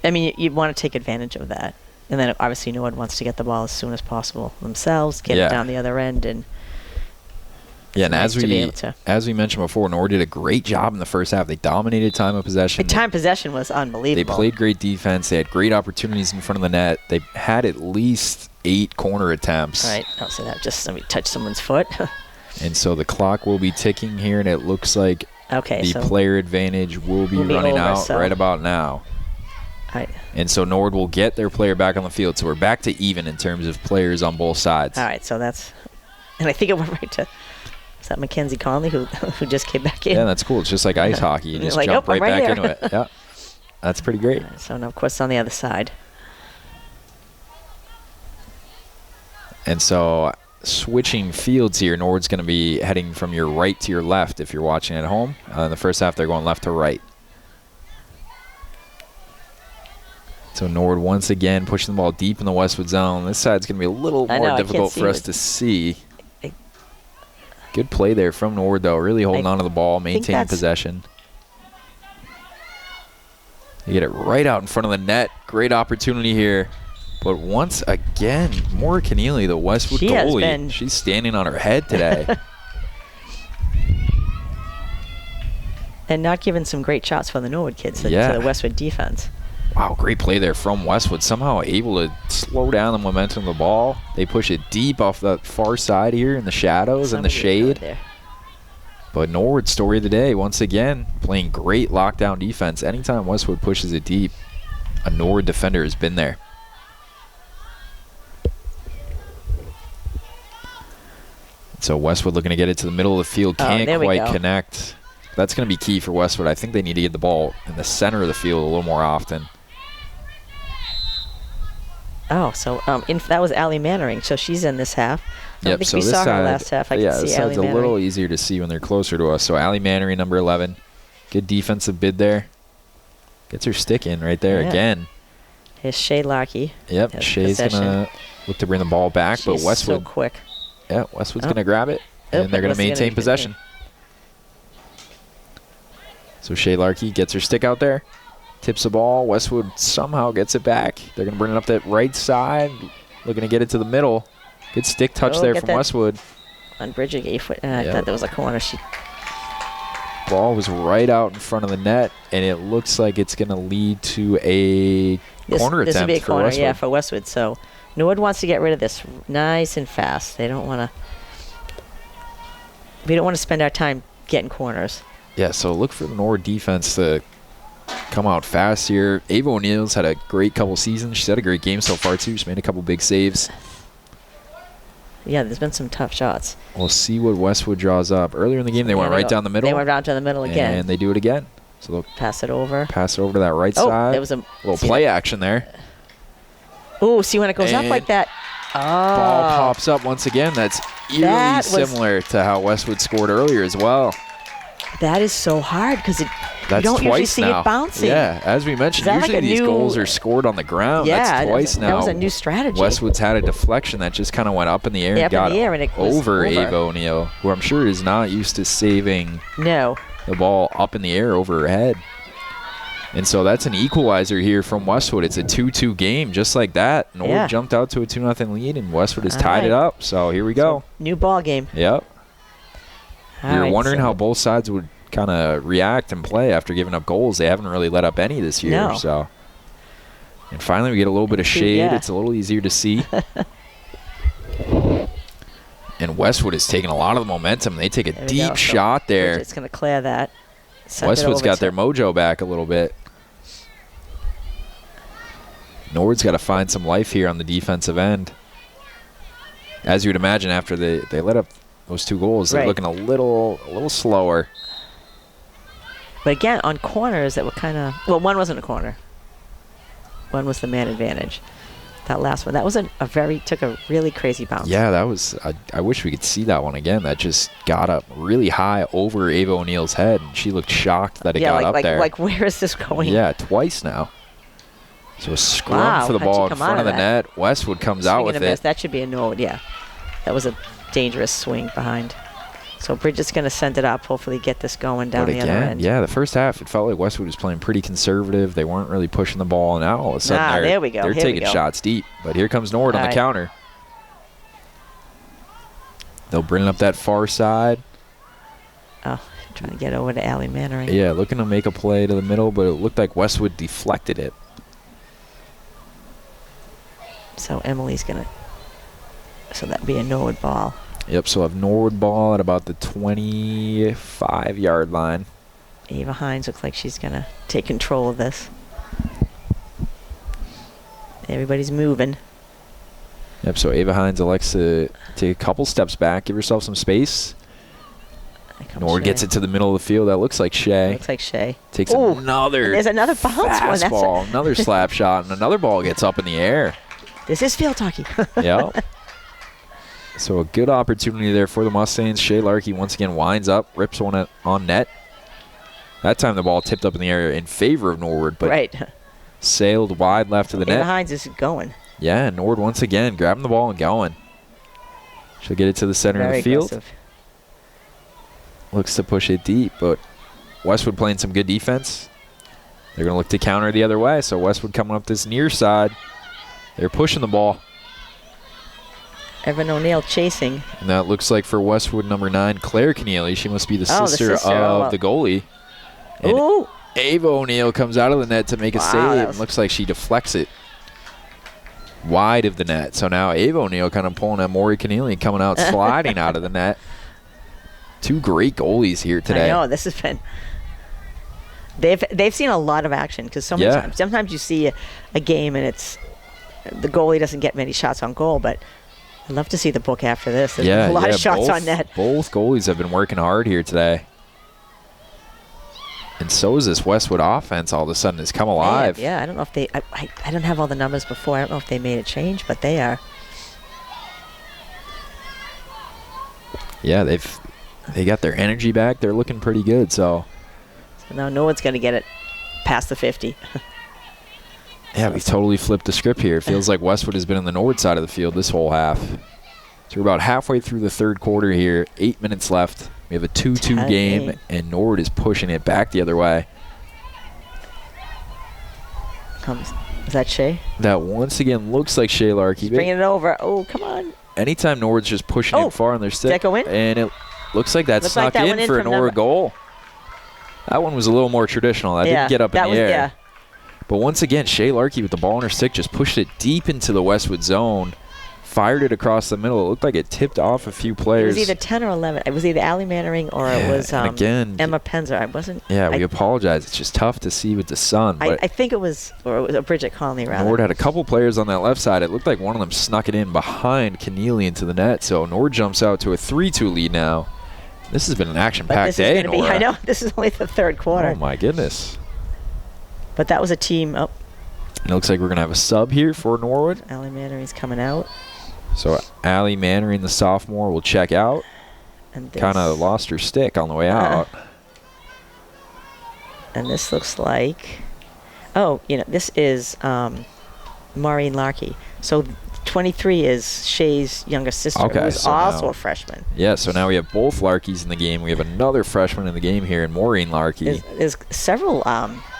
You want to take advantage of that. And then obviously Norwood wants to get the ball as soon as possible themselves, get it down the other end, and and as we mentioned before, Nora did a great job in the first half. They dominated time of possession. Time possession was unbelievable. They played great defense. They had great opportunities in front of the net. They had at least 8 corner attempts. Right. Don't say that. Just somebody touched someone's foot. And so the clock will be ticking here, and it looks like the player advantage will be running out right about now. Right. And so Norwood will get their player back on the field. So we're back to even in terms of players on both sides. All right. So that's, and I think it went right to. Is that Mackenzie Conley who just came back in? Yeah, that's cool. It's just like ice hockey. You just jump right back into it. Yeah, that's pretty great. So now, of course, on the other side. And so switching fields here. Norwood's going to be heading from your right to your left if you're watching at home. In the first half, they're going left to right. So Norwood once again pushing the ball deep in the Westwood zone. This side's going to be a little more difficult for us to see. Good play there from Norwood, though. Really holding on to the ball, maintaining possession. You get it right out in front of the net. Great opportunity here. But once again, Maura Keneally, the Westwood goalie, she's standing on her head today. And not giving some great shots for the Norwood kids to the Westwood defense. Wow, great play there from Westwood. Somehow able to slow down the momentum of the ball. They push it deep off the far side here in the shadows and the shade. But Norwood's story of the day, once again, playing great lockdown defense. Anytime Westwood pushes it deep, a Norwood defender has been there. So Westwood looking to get it to the middle of the field. Can't quite connect. That's going to be key for Westwood. I think they need to get the ball in the center of the field a little more often. Oh, so that was Allie Mannering. So she's in this half. I think we saw her last half. I can see this Allie side's a little easier to see when they're closer to us. So Allie Mannering, number 11. Good defensive bid there. Gets her stick in right there again. Here's Shay Larkey. Yep, Shay's going to look to bring the ball back. But Westwood, so quick. Yeah, Westwood's going to grab it, and they're going to maintain possession. So Shay Larkey gets her stick out there. Tips the ball. Westwood somehow gets it back. They're going to bring it up that right side. Looking to get it to the middle. Good stick touch there from Westwood. On Bridget Gayfoot. I thought there was a corner. Ball was right out in front of the net, and it looks like it's going to lead to a corner attempt. This will be a corner, Westwood. for Westwood. So Norwood wants to get rid of this nice and fast. They don't want to. We don't want to spend our time getting corners. Yeah, so look for the Norwood defense to come out fast here. Ava O'Neill's had a great couple seasons. She's had a great game so far, too. She's made a couple big saves. Yeah, there's been some tough shots. We'll see what Westwood draws up. Earlier in the game, they went right down the middle. They went down to the middle again. And they do it again. So they'll pass it over. Pass it over to that right side. There was a little play action there. Oh, see when it goes up like that. Ball pops up once again. That's eerily similar to how Westwood scored earlier as well. That is so hard because you don't usually see it bouncing. Yeah, as we mentioned, usually these goals are scored on the ground. Yeah, that's twice now. That was a new strategy. Westwood's had a deflection that just kind of went up in the air and got over Ava O'Neill, who I'm sure is not used to saving the ball up in the air over her head. And so that's an equalizer here from Westwood. It's a 2-2 game, just like that. Norwood jumped out to a 2-0 lead, and Westwood has tied it up. So here we go. New ball game. Yep. You're wondering how both sides would kind of react and play after giving up goals. They haven't really let up any this year. No. So, and finally we get a little bit of shade. Yeah. It's a little easier to see. And Westwood is taking a lot of the momentum. They take a deep shot there. It's going to clear that. Westwood's got their mojo back a little bit. Norwood's got to find some life here on the defensive end. As you would imagine, after they let up those two goals, they're looking a little slower. But again, on corners that were kind of, well, one wasn't a corner. One was the man advantage. That last one, that was took a really crazy bounce. Yeah, that was, I wish we could see that one again. That just got up really high over Ava O'Neill's head, and she looked shocked that it got up there. Like, where is this going? Yeah, twice now. So a scrum for the ball in front of the net. Westwood comes out with it. That should be a Norwood, yeah. That was a dangerous swing behind. So Bridget's going to send it up, hopefully get this going down the other end. Yeah, the first half, it felt like Westwood was playing pretty conservative. They weren't really pushing the ball, and now all of a sudden they're taking shots deep. But here comes Norwood on the counter. They'll bring it up that far side. Oh, trying to get over to Allie Mannering. Yeah, looking to make a play to the middle, but it looked like Westwood deflected it. So Emily's going to, so that'd be a Norwood ball. Yep, so I have Norwood ball at about the 25-yard line. Ava Hines looks like she's going to take control of this. Everybody's moving. Yep, so Ava Hines elects to take a couple steps back, give herself some space. Norwood gets it to the middle of the field. That looks like Shay. Looks like Shay. Takes another there's another bounce fastball, another slap shot, and another ball gets up in the air. This is field hockey. Yep. So a good opportunity there for the Mustangs. Shea Larkey once again winds up, rips one on net. That time the ball tipped up in the air in favor of Norwood, but sailed wide left of the net. Hines is going. Yeah, and Norwood once again grabbing the ball and going. She'll get it to the center of the field. Aggressive. Looks to push it deep, but Westwood playing some good defense. They're going to look to counter the other way, so Westwood coming up this near side. They're pushing the ball. Evan O'Neill chasing. And that looks like for Westwood number 9, Claire Keneally. She must be the sister of the goalie. And Ooh. Ava O'Neill comes out of the net to make a save. Looks like she deflects it wide of the net. So now Ava O'Neill kind of pulling at Maury Keneally, coming out sliding out of the net. Two great goalies here today. I know, this has been... They've seen a lot of action because sometimes you see a game and it's the goalie doesn't get many shots on goal, but I'd love to see the book after this. There's a lot of shots on net. Both goalies have been working hard here today. And so is this Westwood offense all of a sudden has come alive. Yeah, I don't know if they... I don't have all the numbers before. I don't know if they made a change, but they are. Yeah, they got their energy back. They're looking pretty good, so now no one's going to get it past the 50. Yeah, we've totally flipped the script here. It feels like Westwood has been on the Norwood side of the field this whole half. So we're about halfway through the third quarter here. 8 minutes left. We have a 2-2 game, and Norwood is pushing it back the other way. Is that Shea? That once again looks like Shea Larkey. Bringing it over. Oh, come on. Anytime Norwood's just pushing it far on their stick. Did that go in? And it looks like that snuck in for a Nora goal. That one was a little more traditional. That didn't get up in the air. Yeah. But once again, Shea Larkey with the ball on her stick just pushed it deep into the Westwood zone, fired it across the middle. It looked like it tipped off a few players. It was either 10 or 11. It was either Allie Mannering or it was Emma Penzer. I wasn't. Yeah, we apologize. It's just tough to see with the sun. I think it was Bridget Conley, rather. Nord had a couple players on that left side. It looked like one of them snuck it in behind Keneally into the net. So Nord jumps out to a 3-2 lead now. This has been an action-packed day, Nora. I know. This is only the third quarter. Oh, my goodness. But that was a team. Oh. It looks like we're going to have a sub here for Norwood. Allie Mannering's coming out. So Allie Mannering, the sophomore, will check out. Kind of lost her stick on the way out. And this looks like... Oh, this is Maureen Larkey. So 23 is Shea's younger sister, who's also a freshman. Yeah, so now we have both Larkeys in the game. We have another freshman in the game here in Maureen Larkey. There's several...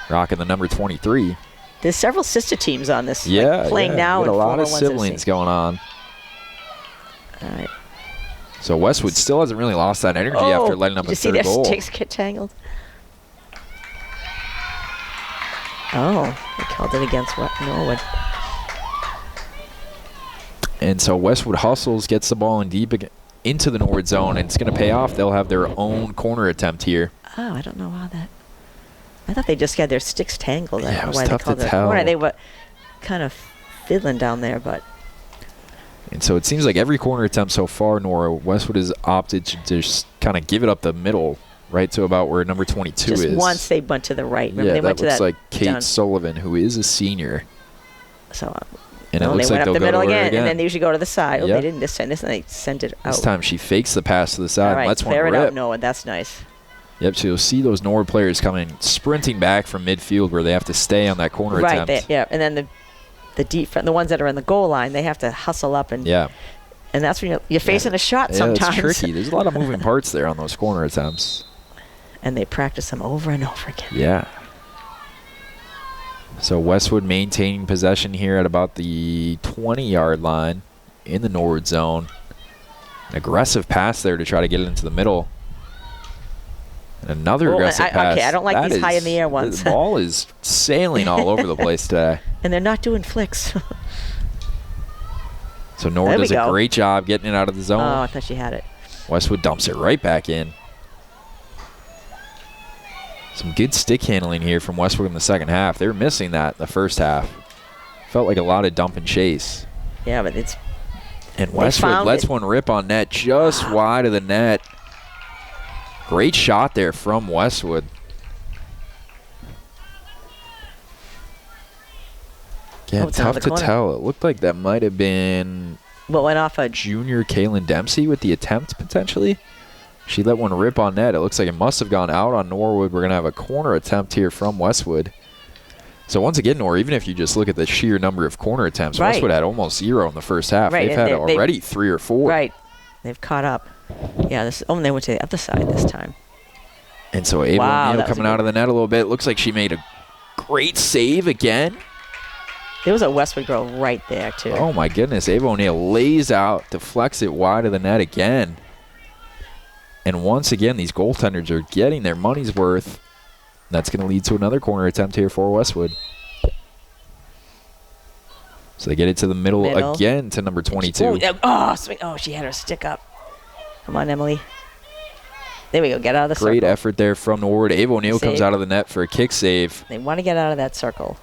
rocking the number 23. There's several sister teams on this playing now. A lot of siblings going on. All right. So Westwood still hasn't really lost that energy after letting up a third goal. Did you see their sticks get tangled? Oh, they called it against Norwood. And so Westwood hustles, gets the ball in deep into the Norwood zone, and it's going to pay off. They'll have their own corner attempt here. Oh, I don't know how that... I thought they just got their sticks tangled. I don't know why tough they called to it a tell. corner. They were kind of fiddling down there, but... And so it seems like every corner attempt so far, Nora, Westwood has opted to just kind of give it up the middle, right to about where number 22 is. Just once they went to the right. Remember, they went to that like Kate Sullivan, who is a senior. So, and it looks they like went up the middle again, and then they usually go to the side. Yep. Oh, they didn't this time. This time they sent it out. This time she fakes the pass to the side. All right, and lets clear one it rip. out, Noah. That's nice. Yep, so you'll see those Norwood players coming sprinting back from midfield where they have to stay on that corner attempt. Right, and then the defense, the ones that are in the goal line, they have to hustle up and and that's when you're facing a shot sometimes. Yeah, it's tricky. There's a lot of moving parts there on those corner attempts. And they practice them over and over again. Yeah. So Westwood maintaining possession here at about the 20-yard line in the Norwood zone. An aggressive pass there to try to get it into the middle. And another aggressive pass. Okay, I don't like these high in the air ones. The ball is sailing all over the place today. And they're not doing flicks. So Nora does a great job getting it out of the zone. Oh, I thought she had it. Westwood dumps it right back in. Some good stick handling here from Westwood in the second half. They were missing that the first half. Felt like a lot of dump and chase. Yeah, but it's... And Westwood lets one rip on net just wide of the net. Great shot there from Westwood. Again, tough to tell. It looked like that might have been What went off a junior Kaylin Dempsey with the attempt potentially. She let one rip on net. It looks like it must have gone out on Norwood. We're going to have a corner attempt here from Westwood. So once again, Nora, even if you just look at the sheer number of corner attempts, right. Westwood had almost 0 in the first half. Right. They've had already 3 or 4. Right. They've caught up. Yeah, and they went to the other side this time. And so Ava O'Neill coming out of the net a little bit. Looks like she made a great save again. There was a Westwood girl right there, too. Oh, my goodness. Ava O'Neill lays out, deflects it wide of the net again. And once again, these goaltenders are getting their money's worth. That's going to lead to another corner attempt here for Westwood. So they get it to the middle. Again to number 22. She had her stick up. Come on, Emily. There we go. Get out of the circle. Great effort there from Norwood. Ava O'Neill comes out of the net for a kick save. They want to get out of that circle.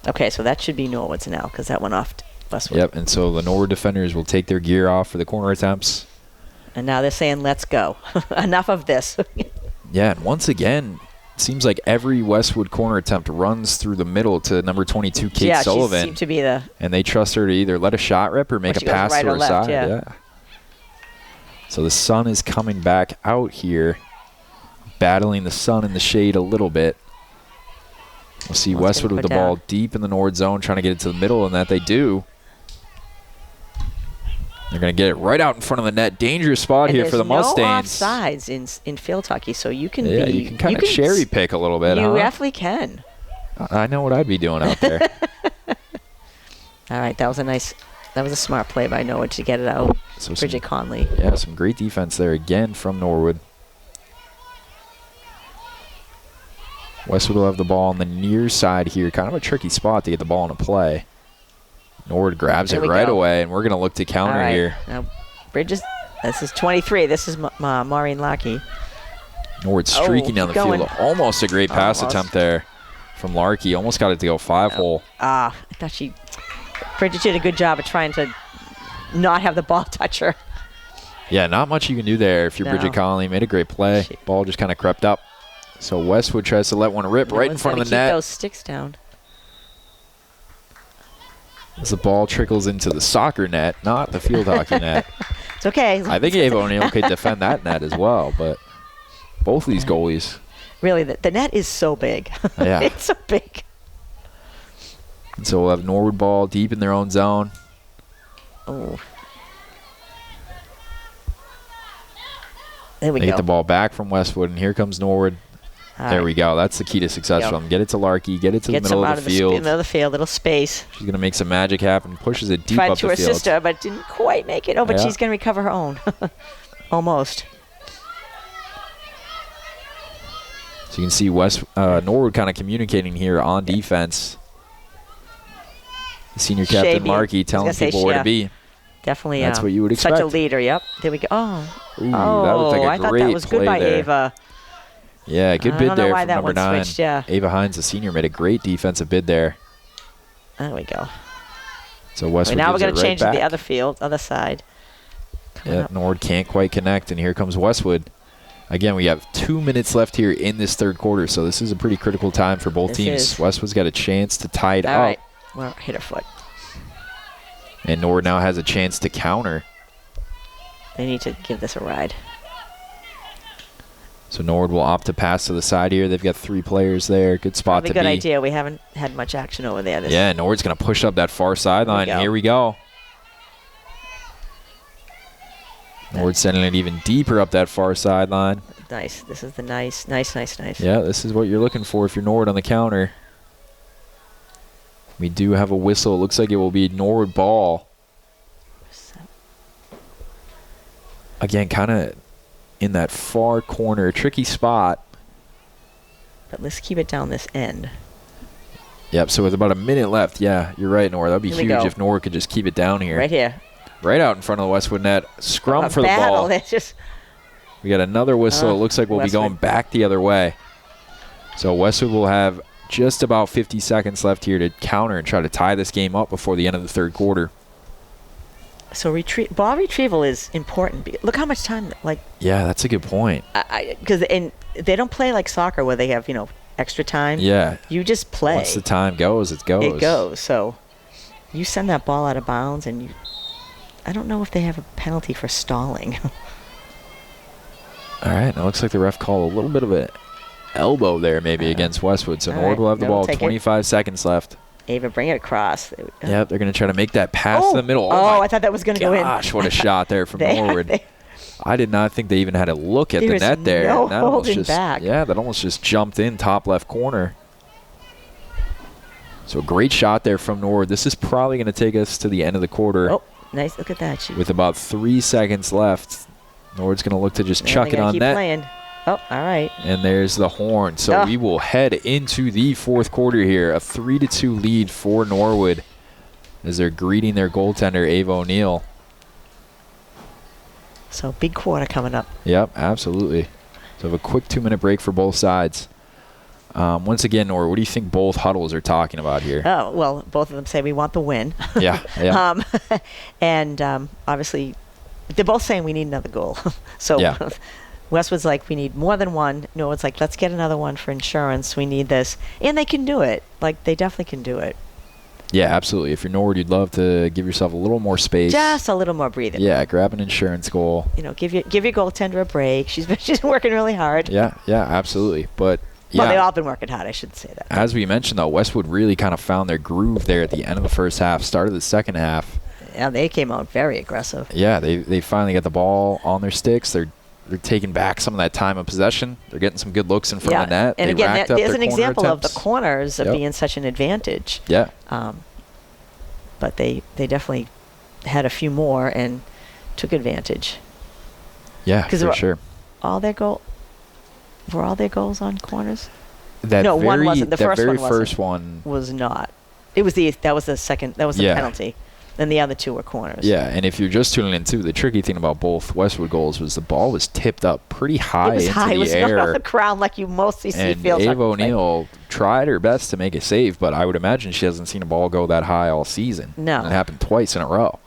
Okay, so that should be Norwood's now because that went off Westwood. Yep, and so the Norwood defenders will take their gear off for the corner attempts. And now they're saying, let's go. Enough of this. Yeah, and once again, it seems like every Westwood corner attempt runs through the middle to number 22, Kate Sullivan. She seemed to be the... And they trust her to either let a shot rip or make a pass to her side. Yeah. So the sun is coming back out here, battling the sun in the shade a little bit. We'll see Westwood with the ball deep in the Norwood zone, trying to get it to the middle, and that they do. They're going to get it right out in front of the net. Dangerous spot here for the Mustangs. No offsides in field hockey, so you can you can kind of cherry pick a little bit. You definitely can. I know what I'd be doing out there. All right, that was a smart play by Noah to get it out. So Bridget Conley. Yeah, some great defense there again from Norwood. Westwood will have the ball on the near side here. Kind of a tricky spot to get the ball into play. Norwood grabs it right away, and we're going to look to counter here. Now, Bridges, this is 23. This is Maureen Larkey. Norwood streaking down the field. Almost a great pass attempt there from Larkey. Almost got it to go 5-hole. I thought Bridget did a good job of trying to not have the ball touch her. Yeah, not much you can do there if you're Bridget Conley. Made a great play. Ball just kind of crept up. So Westwood tries to let one rip right in front of the net. Keep those sticks down. As the ball trickles into the soccer net, not the field hockey net. It's okay. I think Ava O'Neill could defend that net as well, but both of these goalies. Really, the net is so big. Yeah. It's so big. And so we'll have Norwood ball deep in their own zone. Oh. There we They go. get the ball back from Westwood, and here comes Norwood. There we go. That's the key to success for them. Get it to Larkey. Get it to the middle of the field. Middle of the field, little space. She's going to make some magic happen. Pushes it deep up the field. Tried to assist her, but didn't quite make it. Oh, but she's going to recover her own. Almost. So you can see Norwood kind of communicating here on defense. The senior captain, Markey, telling people where to be. Definitely. That's what you would expect. Such a leader, yep. There we go. Ooh, that looked like a I thought great that was good by there. Ava. Yeah, good bid there from number 9. Switched, yeah. Ava Hines, the senior, made a great defensive bid there. There we go. So Westwood now we're going to change to the other field, other side. Yeah, Norwood can't quite connect, and here comes Westwood. Again, we have 2 minutes left here in this third quarter, so this is a pretty critical time for both teams. Westwood's got a chance to tie it up. All right. Well, hit her foot. And Norwood now has a chance to counter. They need to give this a ride. So Norwood will opt to pass to the side here. They've got 3 players there. Good spot to be. Good idea. We haven't had much action over there. Yeah, Norwood's going to push up that far sideline. Here we go. Norwood sending it even deeper up that far sideline. Nice. This is the nice. Yeah, this is what you're looking for if you're Norwood on the counter. We do have a whistle. It looks like it will be Norwood ball. Again, kind of in that far corner, tricky spot. But let's keep it down this end. Yep, so with about a minute left, yeah, you're right, Nora. That would be huge if Nora could just keep it down here. Right here. Right out in front of the Westwood net. Scrum for the ball. We got another whistle. It looks like we'll be going back the other way. So Westwood will have just about 50 seconds left here to counter and try to tie this game up before the end of the third quarter. So ball retrieval is important. Look how much time, Yeah, that's a good point. Because they don't play like soccer where they have, extra time. Yeah. You just play. Once the time goes, it goes. It goes. So you send that ball out of bounds, and I don't know if they have a penalty for stalling. All right, it looks like the ref called a little bit of an elbow there maybe against Westwood. So Nord will have the ball, 25 seconds left. Ava, bring it across. Yep, they're going to try to make that pass to the middle. Oh, I thought that was going to go in. Gosh, what a shot there from Norwood. I did not think they even had a look at the net there. No holding back. Yeah, that almost just jumped in top left corner. So great shot there from Norwood. This is probably going to take us to the end of the quarter. Oh, nice. Look at that. With about 3 seconds left. Norwood's going to look to just chuck it on net. Playing. Oh, all right. And there's the horn. So we will head into the fourth quarter here. A 3-2 lead for Norwood as they're greeting their goaltender, Ava O'Neill. So big quarter coming up. Yep, absolutely. So have a quick 2-minute break for both sides. Once again, Nora, what do you think both huddles are talking about here? Oh, well, both of them say we want the win. Yeah. And obviously, they're both saying we need another goal. So Westwood's like, we need more than one. Norwood's like, let's get another one for insurance. We need this. And they can do it. Like, they definitely can do it. Yeah, absolutely. If you're Norwood, you'd love to give yourself a little more space. Just a little more breathing. Yeah, grab an insurance goal. Give your goaltender a break. She's been working really hard. Yeah, absolutely. But well, they've all been working hard. I should say that. As we mentioned, though, Westwood really kind of found their groove there at the end of the first half, start of the second half. Yeah, they came out very aggressive. Yeah, they finally got the ball on their sticks. They're taking back some of that time of possession. They're getting some good looks in front of the net. And again, there's an example of the corners of being such an advantage. Yeah. But they definitely had a few more and took advantage. Yeah, for sure. Were all their goals on corners? No, one wasn't. The first one first one was not. That was the second. That was the penalty. Then the other two were corners. Yeah, and if you're just tuning in too, the tricky thing about both Westwood goals was the ball was tipped up pretty high into the air. It was not on the ground like you mostly see fields. And Ava O'Neill tried her best to make a save, but I would imagine she hasn't seen a ball go that high all season. No. And it happened twice in a row.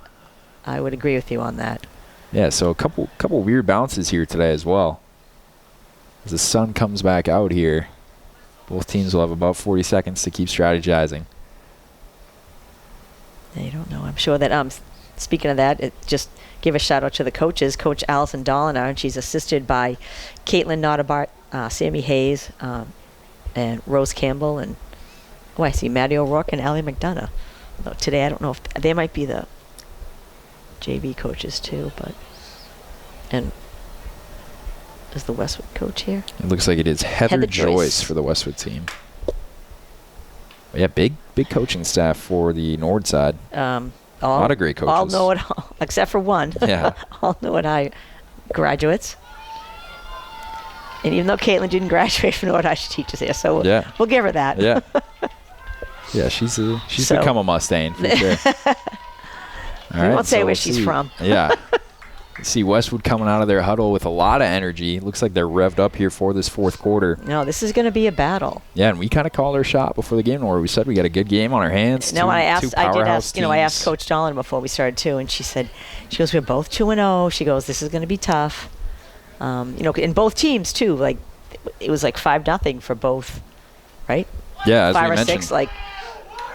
I would agree with you on that. Yeah, so a couple weird bounces here today as well. As the sun comes back out here, both teams will have about 40 seconds to keep strategizing. I don't know. I'm sure that, speaking of that, just give a shout out to the coaches. Coach Allison Dolinar, and she's assisted by Caitlin Notabart, Sammy Hayes, and Rose Campbell, and I see Maddie O'Rourke and Allie McDonough. Although today, I don't know if they might be the JV coaches too, and is the Westwood coach here? It looks like it is Heather Joyce for the Westwood team. Yeah, big coaching staff for the Nord side. A lot of great coaches. All know it, except for one. Yeah. All know it high graduates. And even though Caitlin didn't graduate from Nord High, she teaches here, so we'll give her that. Yeah. Yeah, she's become a Mustang for sure. We won't say where she's from. Yeah. See Westwood coming out of their huddle with a lot of energy. Looks like they're revved up here for this fourth quarter. No, this is going to be a battle. Yeah, and we kind of called our shot before the game, or we said we got a good game on our hands. No, I asked Coach Dolan before we started too, and she goes, we're both 2-0. She goes, this is going to be tough. In both teams too. Like it was like 5-0 for both, right? Yeah, as 5 we or mentioned. 6, like.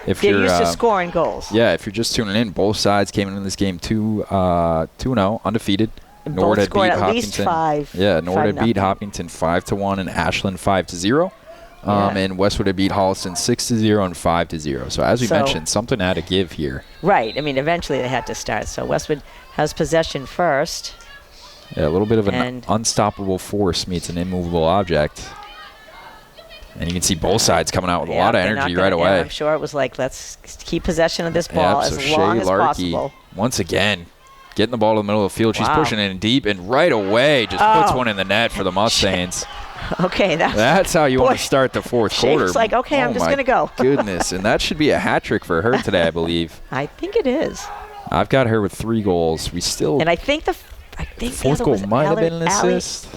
If they're used to scoring goals. Yeah, if you're just tuning in, both sides came into this game 2-0, undefeated. Nord had beat Hopkinton. Nord had beat Hopkinton 5-1 and Ashland 5-0. And Westwood had beat Holliston 6-0 and 5-0. So as we mentioned, something had to give here. Right. I mean, eventually they had to start. So Westwood has possession first. Yeah, a little bit of an unstoppable force meets an immovable object. And you can see both sides coming out with a lot of energy right away. I'm sure it was like, let's keep possession of this ball as long as possible. Once again, getting the ball to the middle of the field. She's pushing it in deep, and right away just puts one in the net for the Mustangs. Okay, that's how you want to start the fourth quarter. It's like, okay, I'm just going to go. Goodness, and that should be a hat trick for her today, I believe. I think it is. I've got her with 3 goals. And I think the fourth goal might have been an assist.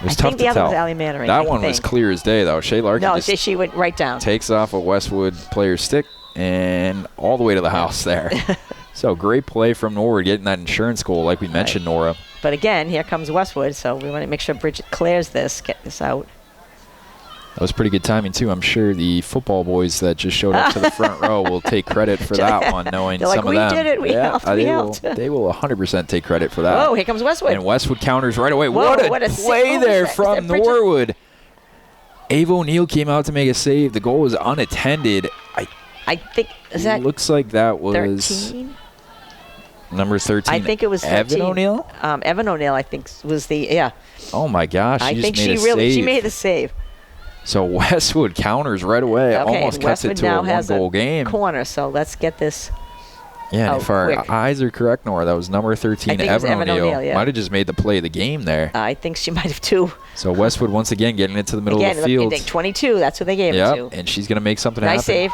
It was tough to tell. The other was Allie Mannering. That one was clear as day, though. Shay Larkin she went right down. Takes off a Westwood player's stick and all the way to the house there. So great play from Nora getting that insurance goal, like we mentioned, Nora. But again, here comes Westwood, so we want to make sure Bridget clears this, get this out. That was pretty good timing, too. I'm sure the football boys that just showed up to the front row will take credit for that one, knowing some of them. We did it. We helped. They will 100% take credit for that. Oh, here comes Westwood. And Westwood counters right away. Whoa, what a play there from Norwood. Ava O'Neill came out to make a save. The goal was unattended. I think, is that looks like that was 13? Number 13. I think it was 13. Evan O'Neill? Evan O'Neill, I think, was the, Oh, my gosh. I think she made the save. So Westwood counters right away. Okay, almost cuts it to a one-goal game. Corner, so let's get this. Yeah, and if our eyes are correct, Nora, that was number 13, Evan O'Neill. Yeah. Might have just made the play of the game there. I think she might have, too. So Westwood, once again, getting into the middle of the field. 22, that's what they gave it to. And she's going to make something happen. Nice save.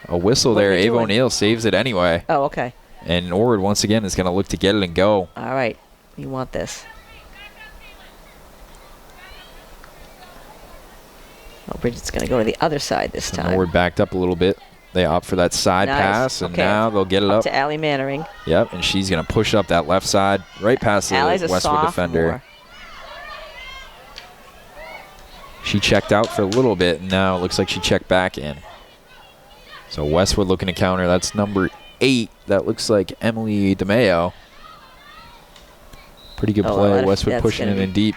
A whistle there. Ava O'Neill saves it anyway. Oh, okay. And Norwood, once again, is going to look to get it and go. All right. You want this. Oh, Bridget's going to go to the other side this time. Norwood backed up a little bit. They opt for that side pass, and now they'll get it up. To Allie Mannering. Yep, and she's going to push up that left side, right past the Westwood defender. She checked out for a little bit, and now it looks like she checked back in. So Westwood looking to counter. That's number 8. That looks like Emily DeMayo. Pretty good play. Westwood pushing it in deep.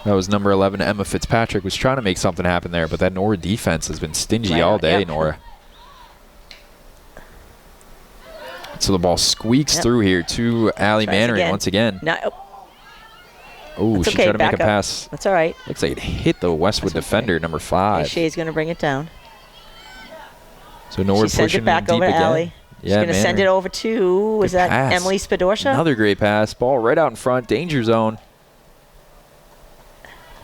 That was number 11, Emma Fitzpatrick, was trying to make something happen there, but that Nora defense has been stingy all day, Nora. So the ball squeaks through here to Allie Mannering once again. Oh, she tried to make a pass. That's all right. Looks like it hit the Westwood defender, number 5. She's going to bring it down. So Nora pushing it back over deep to Allie. again. She's going to send it over to, was that Emily Spadorsha? Another great pass. Ball right out in front, danger zone.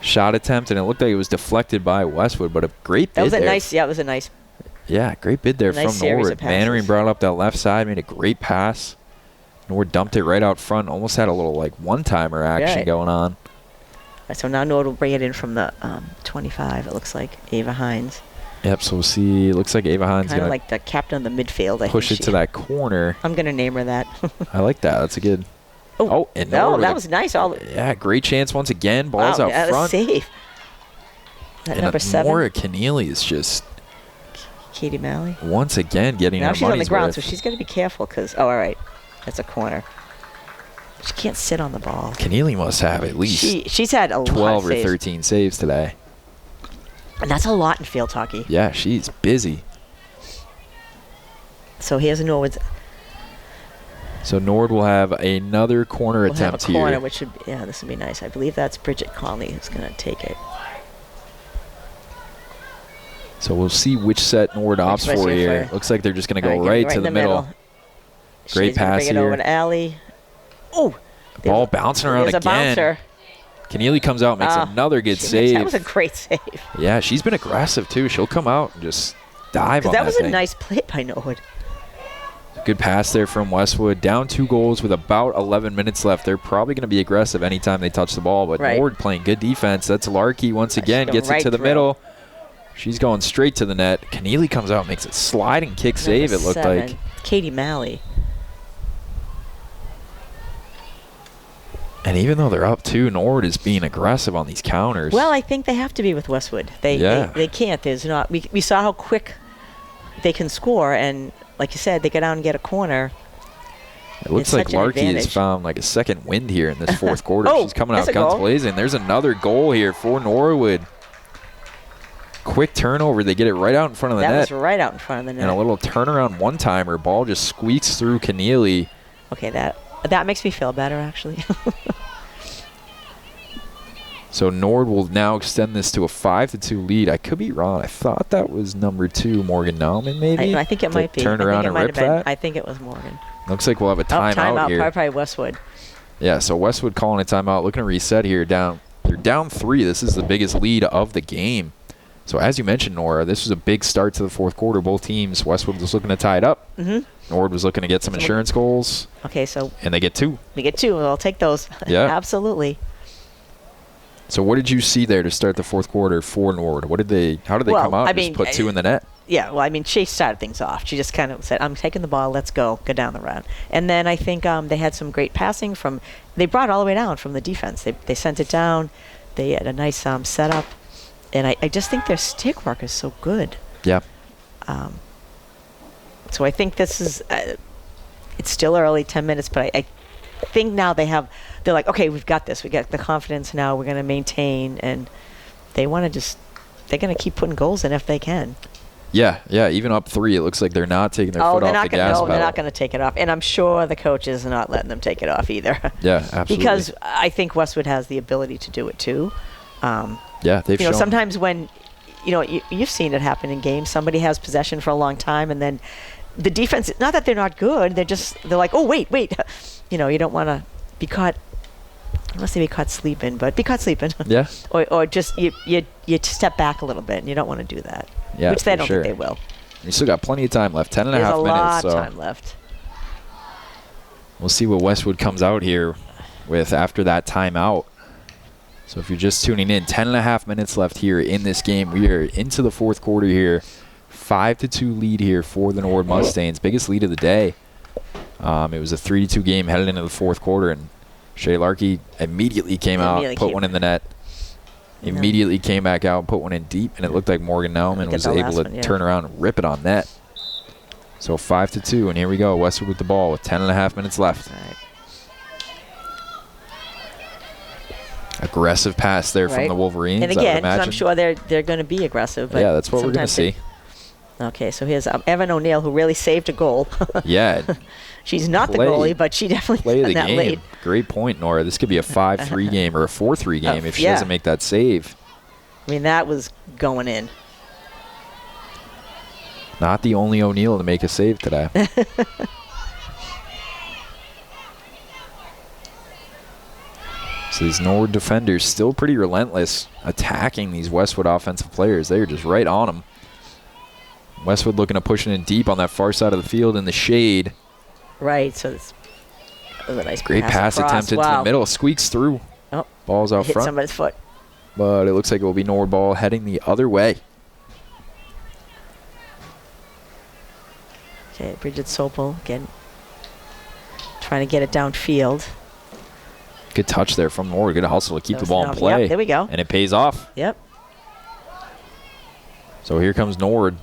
Shot attempt, and it looked like it was deflected by Westwood, but a great bid there. It was a nice. Yeah, great bid there from Nora. Mannering brought up that left side, made a great pass. Nora dumped it right out front, almost had a little like one-timer action going on. So now Nora will bring it in from the 25, it looks like, Ava Hines. Yep, so we'll see. It looks like Ava Hines kind of like the captain of the midfield. Push it to that corner. I'm going to name her that. I like that. That's a good. And that was nice. Yeah, great chance once again. Ball's out front. Was safe. That number 7. Nora Keneally is just. Katie Malley. Once again getting her money's worth. Now she's on the ground, so she's got to be careful because. Oh, all right. That's a corner. She can't sit on the ball. Keneally must have at least. She's had a 12 or 13 saves today. And that's a lot in field hockey. Yeah, she's busy. So here's Norwood's. So Nord will have another corner attempt here. Corner, which should, this would be nice. I believe that's Bridget Conley who's going to take it. So we'll see which set Nord opts for here. Looks like they're just going to go right to the middle. Great pass here. Bring it over to Allie. Oh, ball bouncing around again. There's a bouncer. Keneally comes out, makes another good save. That was a great save. Yeah, she's been aggressive too. She'll come out and just dive on that. That was a nice play by Norwood. Good pass there from Westwood. Down 2 goals with about 11 minutes left. They're probably going to be aggressive anytime they touch the ball, but Nord playing good defense. That's Larkey once again, gets it to the middle. She's going straight to the net. Keneally comes out, makes a sliding kick save, it looked like. Katie Malley. And even though they're up 2, Nord is being aggressive on these counters. Well, I think they have to be with Westwood. They can't. There's not. We saw how quick they can score, and like you said, they go down and get a corner. It looks like Larkey has found like a second wind here in this fourth quarter. She's coming out guns blazing. There's another goal here for Norwood. Quick turnover. They get it right out in front of the net. That was right out in front of the net. And a little turnaround one-timer. Ball just squeaks through Keneally. Okay, that makes me feel better, actually. So Nord will now extend this to a 5-2 lead. I could be wrong. I thought that was number 2, Morgan Nauman, maybe. I think it might be. Turn around and rip that. I think it was Morgan. Looks like we'll have a timeout here. Probably Westwood. Yeah, so Westwood calling a timeout, looking to reset here. They're down 3. This is the biggest lead of the game. So as you mentioned, Nora, this was a big start to the fourth quarter. Both teams, Westwood was looking to tie it up. Nord was looking to get some insurance goals. Okay, so. And they get 2. We get 2. I'll take those. Yeah. Absolutely. So what did you see there to start the fourth quarter for Nord? How did they come out and just put 2 in the net? Yeah, well, I mean, she started things off. She just kind of said, I'm taking the ball, let's go down the round. And then I think they had some great passing they brought it all the way down from the defense. They sent it down. They had a nice setup. And I just think their stick work is so good. Yeah. So I think this is, it's still early, 10 minutes, but I think now they're like, okay, we've got this. We got the confidence now. We're going to maintain. And they want to they're going to keep putting goals in if they can. Yeah, even up 3, it looks like they're not taking their foot off the gas pedal. They're not going to take it off. And I'm sure the coaches are not letting them take it off either. Yeah, absolutely. Because I think Westwood has the ability to do it too. Yeah, they've shown. Sometimes when, you've seen it happen in games, somebody has possession for a long time and then the defense, not that they're not good, they're like, oh, wait. You don't want to be caught, unless they be caught sleeping, but be caught sleeping. Yeah. or just, you step back a little bit and you don't want to do that. Yeah, which they don't think they will. You still got plenty of time left. 10 and a half minutes. There's a lot of time left. We'll see what Westwood comes out here with after that timeout. So if you're just tuning in, 10 and a half minutes left here in this game. We are into the fourth quarter here. 5-2 lead here for the Nord Mustangs. Biggest lead of the day. It was a 3-2 game headed into the fourth quarter, and Shea Larkey immediately came out, put one in the net. Immediately came back out and put one in deep, and it looked like Morgan Nauman was able to turn around and rip it on net. So 5-2, and here we go. Westwood with the ball with 10 and a half minutes left. Right. Aggressive pass there from the Wolverines. And again, I'm sure they're going to be aggressive. But yeah, that's what we're going to see. Okay, so here's Evan O'Neill, who really saved a goal. Yeah. She's not the goalie, but she definitely played the that game. Late. Great point, Nora. This could be a 5-3 game or a 4-3 game if she doesn't make that save. I mean, that was going in. Not the only O'Neill to make a save today. So these Nord defenders still pretty relentless attacking these Westwood offensive players. They're just right on them. Westwood looking to push it in deep on that far side of the field in the shade. Right, so that was a nice great pass attempted to the middle. Squeaks through. Oh, ball's out hit front. Somebody's foot. But it looks like it will be Nord ball heading the other way. Okay, Bridget Sopel again trying to get it downfield. Good touch there from Nord. Good hustle to keep the ball in play. Yep, there we go. And it pays off. Yep. So here comes Nord.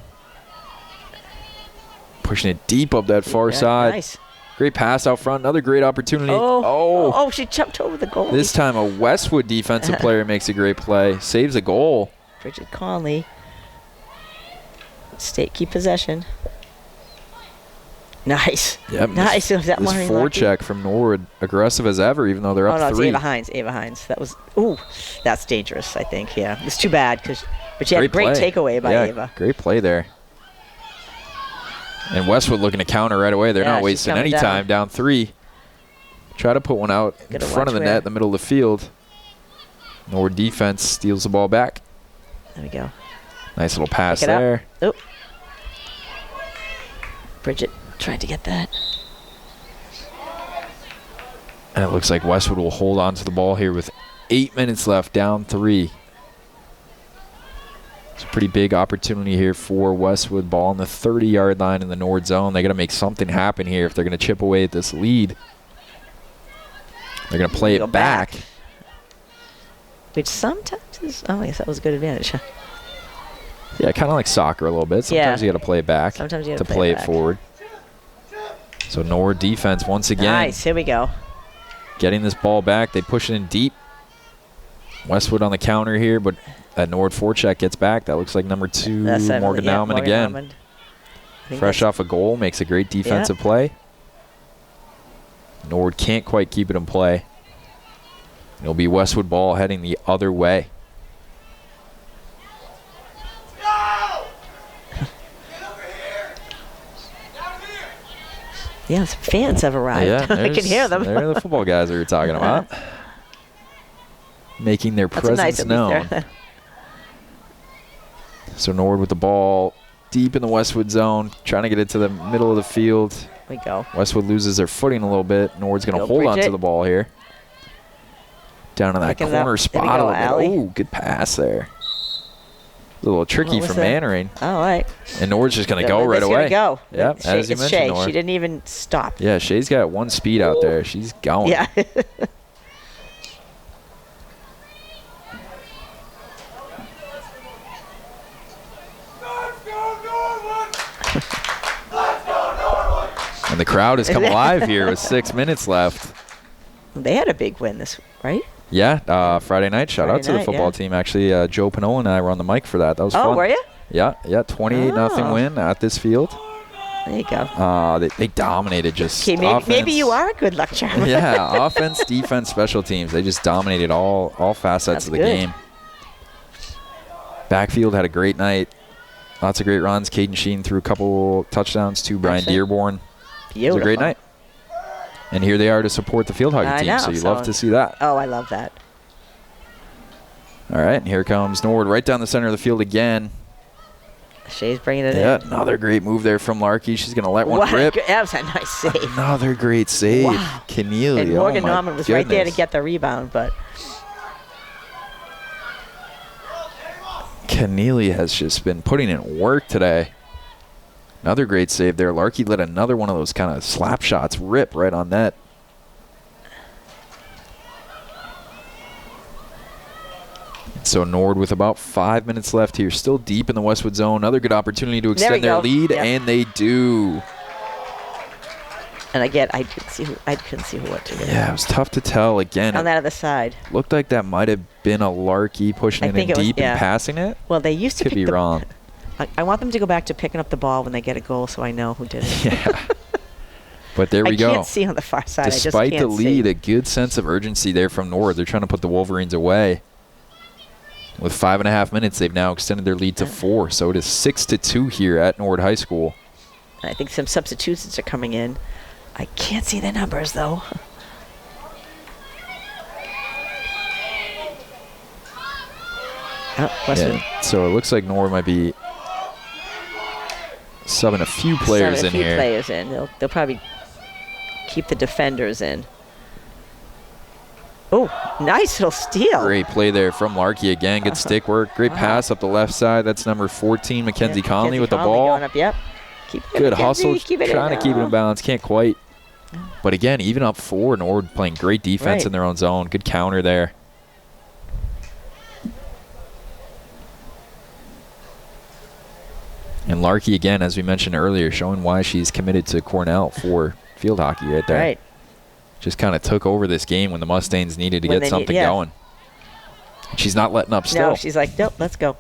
Pushing it deep up that far side. Nice. Great pass out front. Another great opportunity. Oh, she jumped over the goal. This time a Westwood defensive player makes a great play. Saves a goal. Bridget Conley. Keep possession. Nice. Yep. Nice. This forecheck from Nord. Aggressive as ever, even though they're up 3. It's Ava Hines. That was, that's dangerous, I think. Yeah. It's too bad, but she had a great takeaway by Ava. Great play there. And Westwood looking to counter right away. They're not wasting any time. Down 3. Try to put one out in front of the net, in the middle of the field. Nord defense steals the ball back. There we go. Nice little pass there. Oh. Bridget tried to get that. And it looks like Westwood will hold on to the ball here with 8 minutes left, down 3. It's a pretty big opportunity here for Westwood. Ball on the 30-yard line in the Nord zone. They got to make something happen here if they're going to chip away at this lead. They're going to play it back. Which sometimes is, I guess that was a good advantage. Yeah, kind of like soccer a little bit. Sometimes you got to play it back to play it forward. So Nord defense once again. Nice, here we go. Getting this ball back. They push it in deep. Westwood on the counter here, but that Nord forecheck gets back. That looks like number 2, Morgan Nauman again. Fresh off a goal, makes a great defensive play. Nord can't quite keep it in play. It'll be Westwood ball heading the other way. Yeah, some fans have arrived. Yeah, I can hear them. They're the football guys we were talking about. Making their presence known. So Nord with the ball deep in the Westwood zone, trying to get it to the middle of the field. We go. Westwood loses their footing a little bit. Nord's going to hold on to the ball here. Down in that corner spot a little bit. Ooh, good pass there. A little tricky from Mannering. All right. And Nord's just going to go right away. Here we go. Yeah, as you mentioned, Nora. She didn't even stop. Yeah, Shea's got one speed out there. She's going. Yeah. And the crowd has come alive here with 6 minutes left. They had a big win this, right? Yeah, Friday night. Shout out to the football team. Actually, Joe Panola and I were on the mic for that. That was fun. Oh, were you? Yeah, 28-0 win at this field. There you go. They dominated just maybe you are a good luck charm. Yeah, offense, defense, special teams. They just dominated all facets of the game. Backfield had a great night. Lots of great runs. Caden Sheen threw a couple touchdowns to Brian Dearborn. Beautiful. It was a great night. And here they are to support the field hockey team, so you love to see that. Oh, I love that. All right, and here comes Nord right down the center of the field again. Shea's bringing it in. Yeah, another great move there from Larkey. She's going to let one rip. That was a nice save. Another great save. Wow. Keneally. And Morgan Norman was right there to get the rebound, but Keneally has just been putting in work today. Another great save there. Larkey let another one of those kind of slap shots rip right on net. So Nord with about 5 minutes left here, still deep in the Westwood zone. Another good opportunity to extend their lead, and they do. And again, I couldn't see what to do. Yeah, it was tough to tell. Again, on that other side, looked like that might have been a Larkey pushing it in deep and passing it. Well, they used to could be wrong. I want them to go back to picking up the ball when they get a goal, so I know who did it. Yeah. But there we go. I can't see on the far side. Despite the lead, a good sense of urgency there from Nord. They're trying to put the Wolverines away. With 5.5 minutes, they've now extended their lead to 4. So it is 6-2 here at Nord High School. I think some substitutions are coming in. I can't see the numbers, though. Oh, Westwood. Yeah, so it looks like Nord might be subbing a few players in here. Players in. They'll probably keep the defenders in. Oh, nice little steal. Great play there from Larkey again. Good stick work. Great pass up the left side. That's number 14, Mackenzie Conley with the ball. Going up, yep. Good hustle. Trying to keep it in balance. Can't quite. But again, even up 4, Nord playing great defense in their own zone. Good counter there. And Larkey, again, as we mentioned earlier, showing why she's committed to Cornell for field hockey right there. Right. Just kind of took over this game when the Mustangs needed to get something going. She's not letting up still. No, she's like, nope, let's go.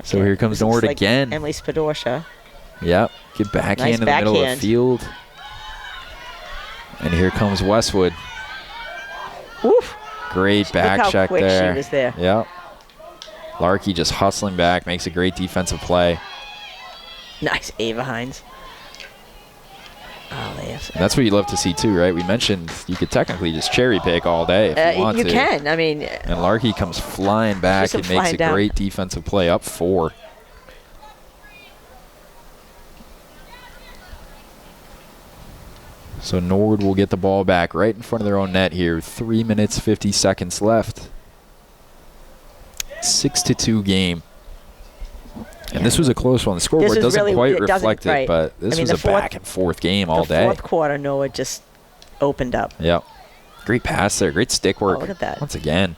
So here comes Nord again. Emily Spadorsha. Yep. Get backhand in the middle of the field. And here comes Westwood. Oof. Great back check there. Look how quick she was there. Yep. Larkey just hustling back, makes a great defensive play. Nice, Ava Hines. Oh, that's what you love to see too, right? We mentioned you could technically just cherry pick all day if you want to. You can. I mean, and Larkey comes flying back and makes a great defensive play up 4. So Nord will get the ball back right in front of their own net here. 3 minutes, 50 seconds left. 6-2 game. And this was a close one. The scoreboard doesn't quite reflect it, but this was a back-and-forth game all day. The fourth quarter, Noah just opened up. Yep. Great pass there. Great stick work. Oh, look at that. Once again.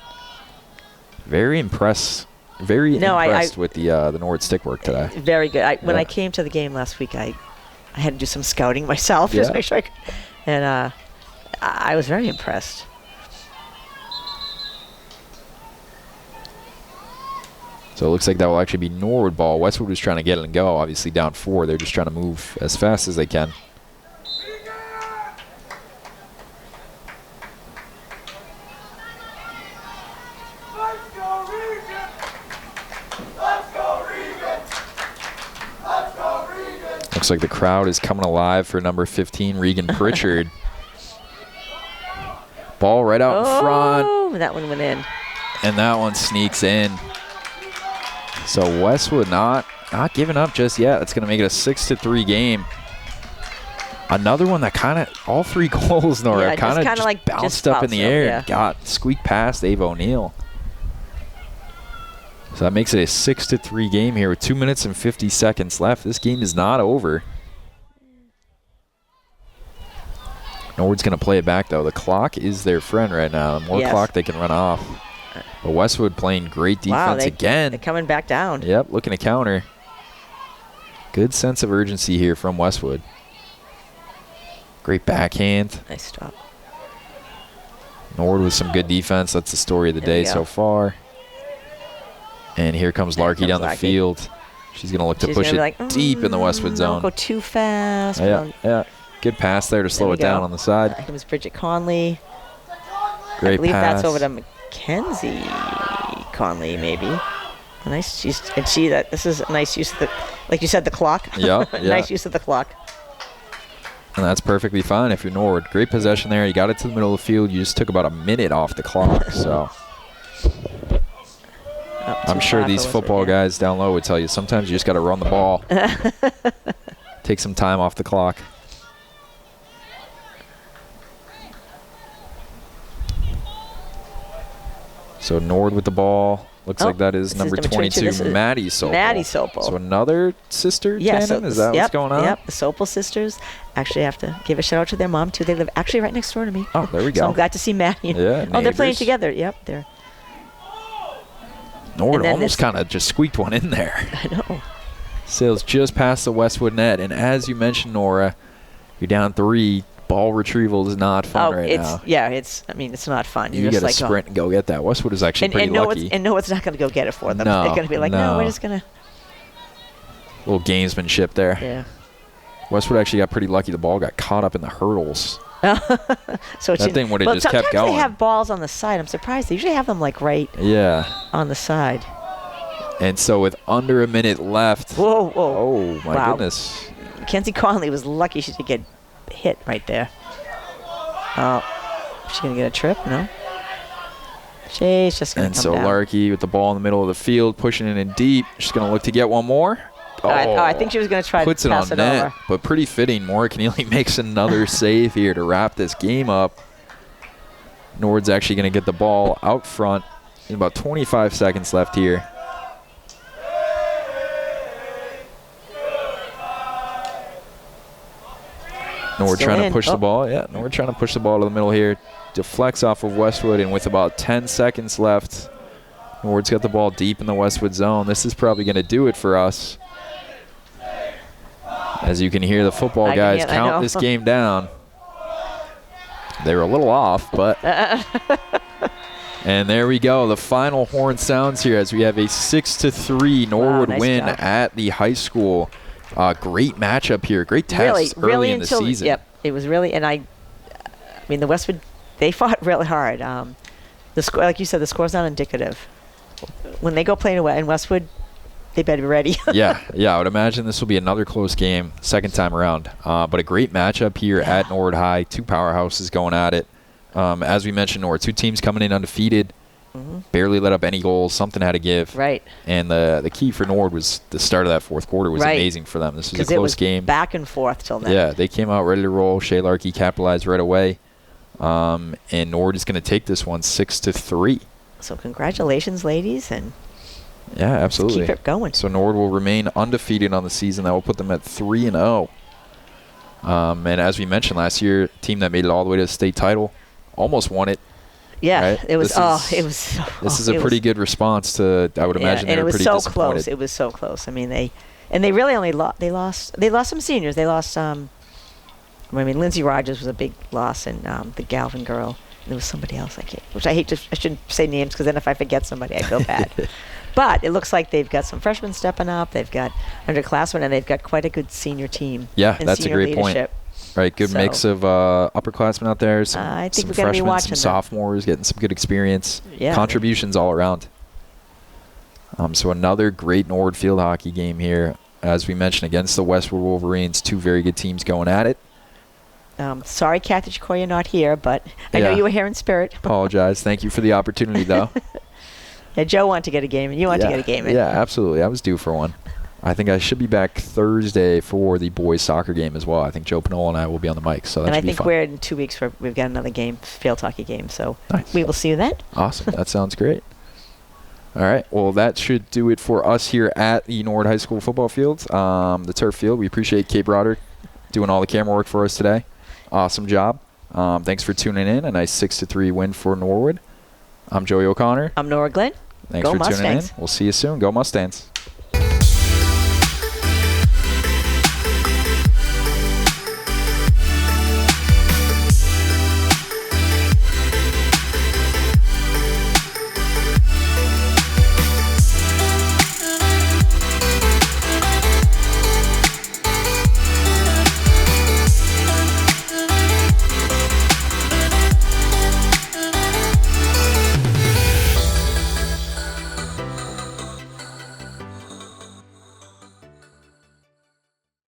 Very impressed. Impressed with the Nord stick work today. Very good. When I came to the game last week, I had to do some scouting myself just to make sure I could. And I was very impressed. So it looks like that will actually be Norwood ball. Westwood was trying to get it and go. Obviously down 4. They're just trying to move as fast as they can. Looks like the crowd is coming alive for number 15, Regan Pritchard. Ball right out in front. Oh, that one went in. And that one sneaks in. So Westwood not giving up just yet. It's going to make it a 6-3 game. Another one that kind of, all 3 goals, Nora, kind of just like bounced up in the air and got squeaked past Ava O'Neill. So that makes it a 6-3 game here with 2 minutes and 50 seconds left. This game is not over. Norwood's going to play it back, though. The clock is their friend right now. The more clock they can run off. But Westwood playing great defense again. They're coming back down. Yep, looking to counter. Good sense of urgency here from Westwood. Great backhand. Nice stop. Nord with some good defense. That's the story of the day so far. And here comes Larky down the field. She's going to look to push it deep in the Westwood zone. Don't go too fast. Yeah. Good pass there to slow it down on the side. It was Bridget Conley. Great I believe pass. that's over to Mackenzie Conley, maybe. Nice. This is a nice use of the, like you said, the clock. Yeah. Nice use of the clock. And that's perfectly fine if you're Nord. Great possession there. You got it to the middle of the field. You just took about a minute off the clock. So I'm sure these football guys down low would tell you sometimes you just got to run the ball. Take some time off the clock. So Nord with the ball. Looks like that is number 22, Maddie Sopel. Maddie Sopel. So another sister tandem? Is that what's going on? Yep, the Sopel sisters. Actually, I have to give a shout out to their mom, too. They live actually right next door to me. Oh, there we go. So I'm glad to see Maddie. Yeah, they're playing together. Yep, they're. Nord almost kind of just squeaked one in there. I know. Sails just past the Westwood net. And as you mentioned, Nora, you're down 3. Ball retrieval is not fun now. Yeah, it's not fun. You got to sprint and go get that. Westwood is actually pretty lucky. And Noah's not going to go get it for them. No, they're going to be like, no, we're just going to. Little gamesmanship there. Yeah. Westwood actually got pretty lucky. The ball got caught up in the hurdles. So that thing would have just kept going. Sometimes they have balls on the side. I'm surprised. They usually have them like right on the side. And so with under a minute left. Whoa. Oh, my goodness. Mackenzie Conley was lucky she did get hit right there. Oh, is she going to get a trip? No. She's just going to come down. And so Larky with the ball in the middle of the field, pushing it in deep. She's going to look to get one more. I think she was going to try to pass it over. Puts it on net, but pretty fitting. Maura Keneally makes another save here to wrap this game up. Nord's actually going to get the ball out front in about 25 seconds left here. Nord trying to push the ball. Yeah, Nord trying to push the ball to the middle here. Deflects off of Westwood, and with about 10 seconds left, Nord's got the ball deep in the Westwood zone. This is probably going to do it for us. As you can hear the football guys count this game down. They were a little off, but. And there we go. The final horn sounds here as we have a 6-3 Norwood win at the high school. Great matchup here. Great test early in the season. Yep, it was really, and I mean, the Westwood, they fought really hard. The score, like you said, the score's not indicative. When they go playing away in Westwood, they better be ready. yeah, I would imagine this will be another close game second time around. But a great matchup here at Norwood High. 2 powerhouses going at it. As we mentioned, Norwood, 2 teams coming in undefeated. Barely let up any goals. Something had to give. Right. And the key for Norwood was the start of that fourth quarter was amazing for them. This was a close game. Back and forth till then. Yeah, they came out ready to roll. Shea Larky capitalized right away. And Norwood is going to take this one 6-3. So congratulations, ladies, and yeah, absolutely. Keep it going. So Norwood will remain undefeated on the season. That will put them at 3-0. And as we mentioned last year, team that made it all the way to the state title almost won it. Yeah, right? it was. This is a pretty good response to. I would imagine they were pretty disappointed. Close. It was so close. I mean, they really only lost some seniors. They lost. I mean, Lindsay Rogers was a big loss, and the Galvin girl. There was somebody else I shouldn't say names because then if I forget somebody, I feel bad. But it looks like they've got some freshmen stepping up. They've got underclassmen, and they've got quite a good senior team. Yeah, that's a great point. Right, good mix of upperclassmen out there, some freshmen, some sophomores, getting some good experience. Yeah, contributions all around. So another great Norwood field hockey game here, as we mentioned, against the Westwood Wolverines. 2 very good teams going at it. Sorry, Kathy Chicoya, not here, but I know you were here in spirit. Apologize. Thank you for the opportunity, though. Yeah, Joe wanted to get a game, and you wanted to get a game. Yeah, absolutely. I was due for one. I think I should be back Thursday for the boys' soccer game as well. I think Joe Panola and I will be on the mic, so that should be fun. And I think we're in 2 weeks we've got another game, field hockey game, so we will see you then. Awesome. That sounds great. All right. Well, that should do it for us here at the Norwood High School football field, the turf field. We appreciate Kate Broderick doing all the camera work for us today. Awesome job. Thanks for tuning in. A nice 6-3 win for Norwood. I'm Joey O'Connor. I'm Nora Glynn. Thanks for tuning in. We'll see you soon. Go Mustangs.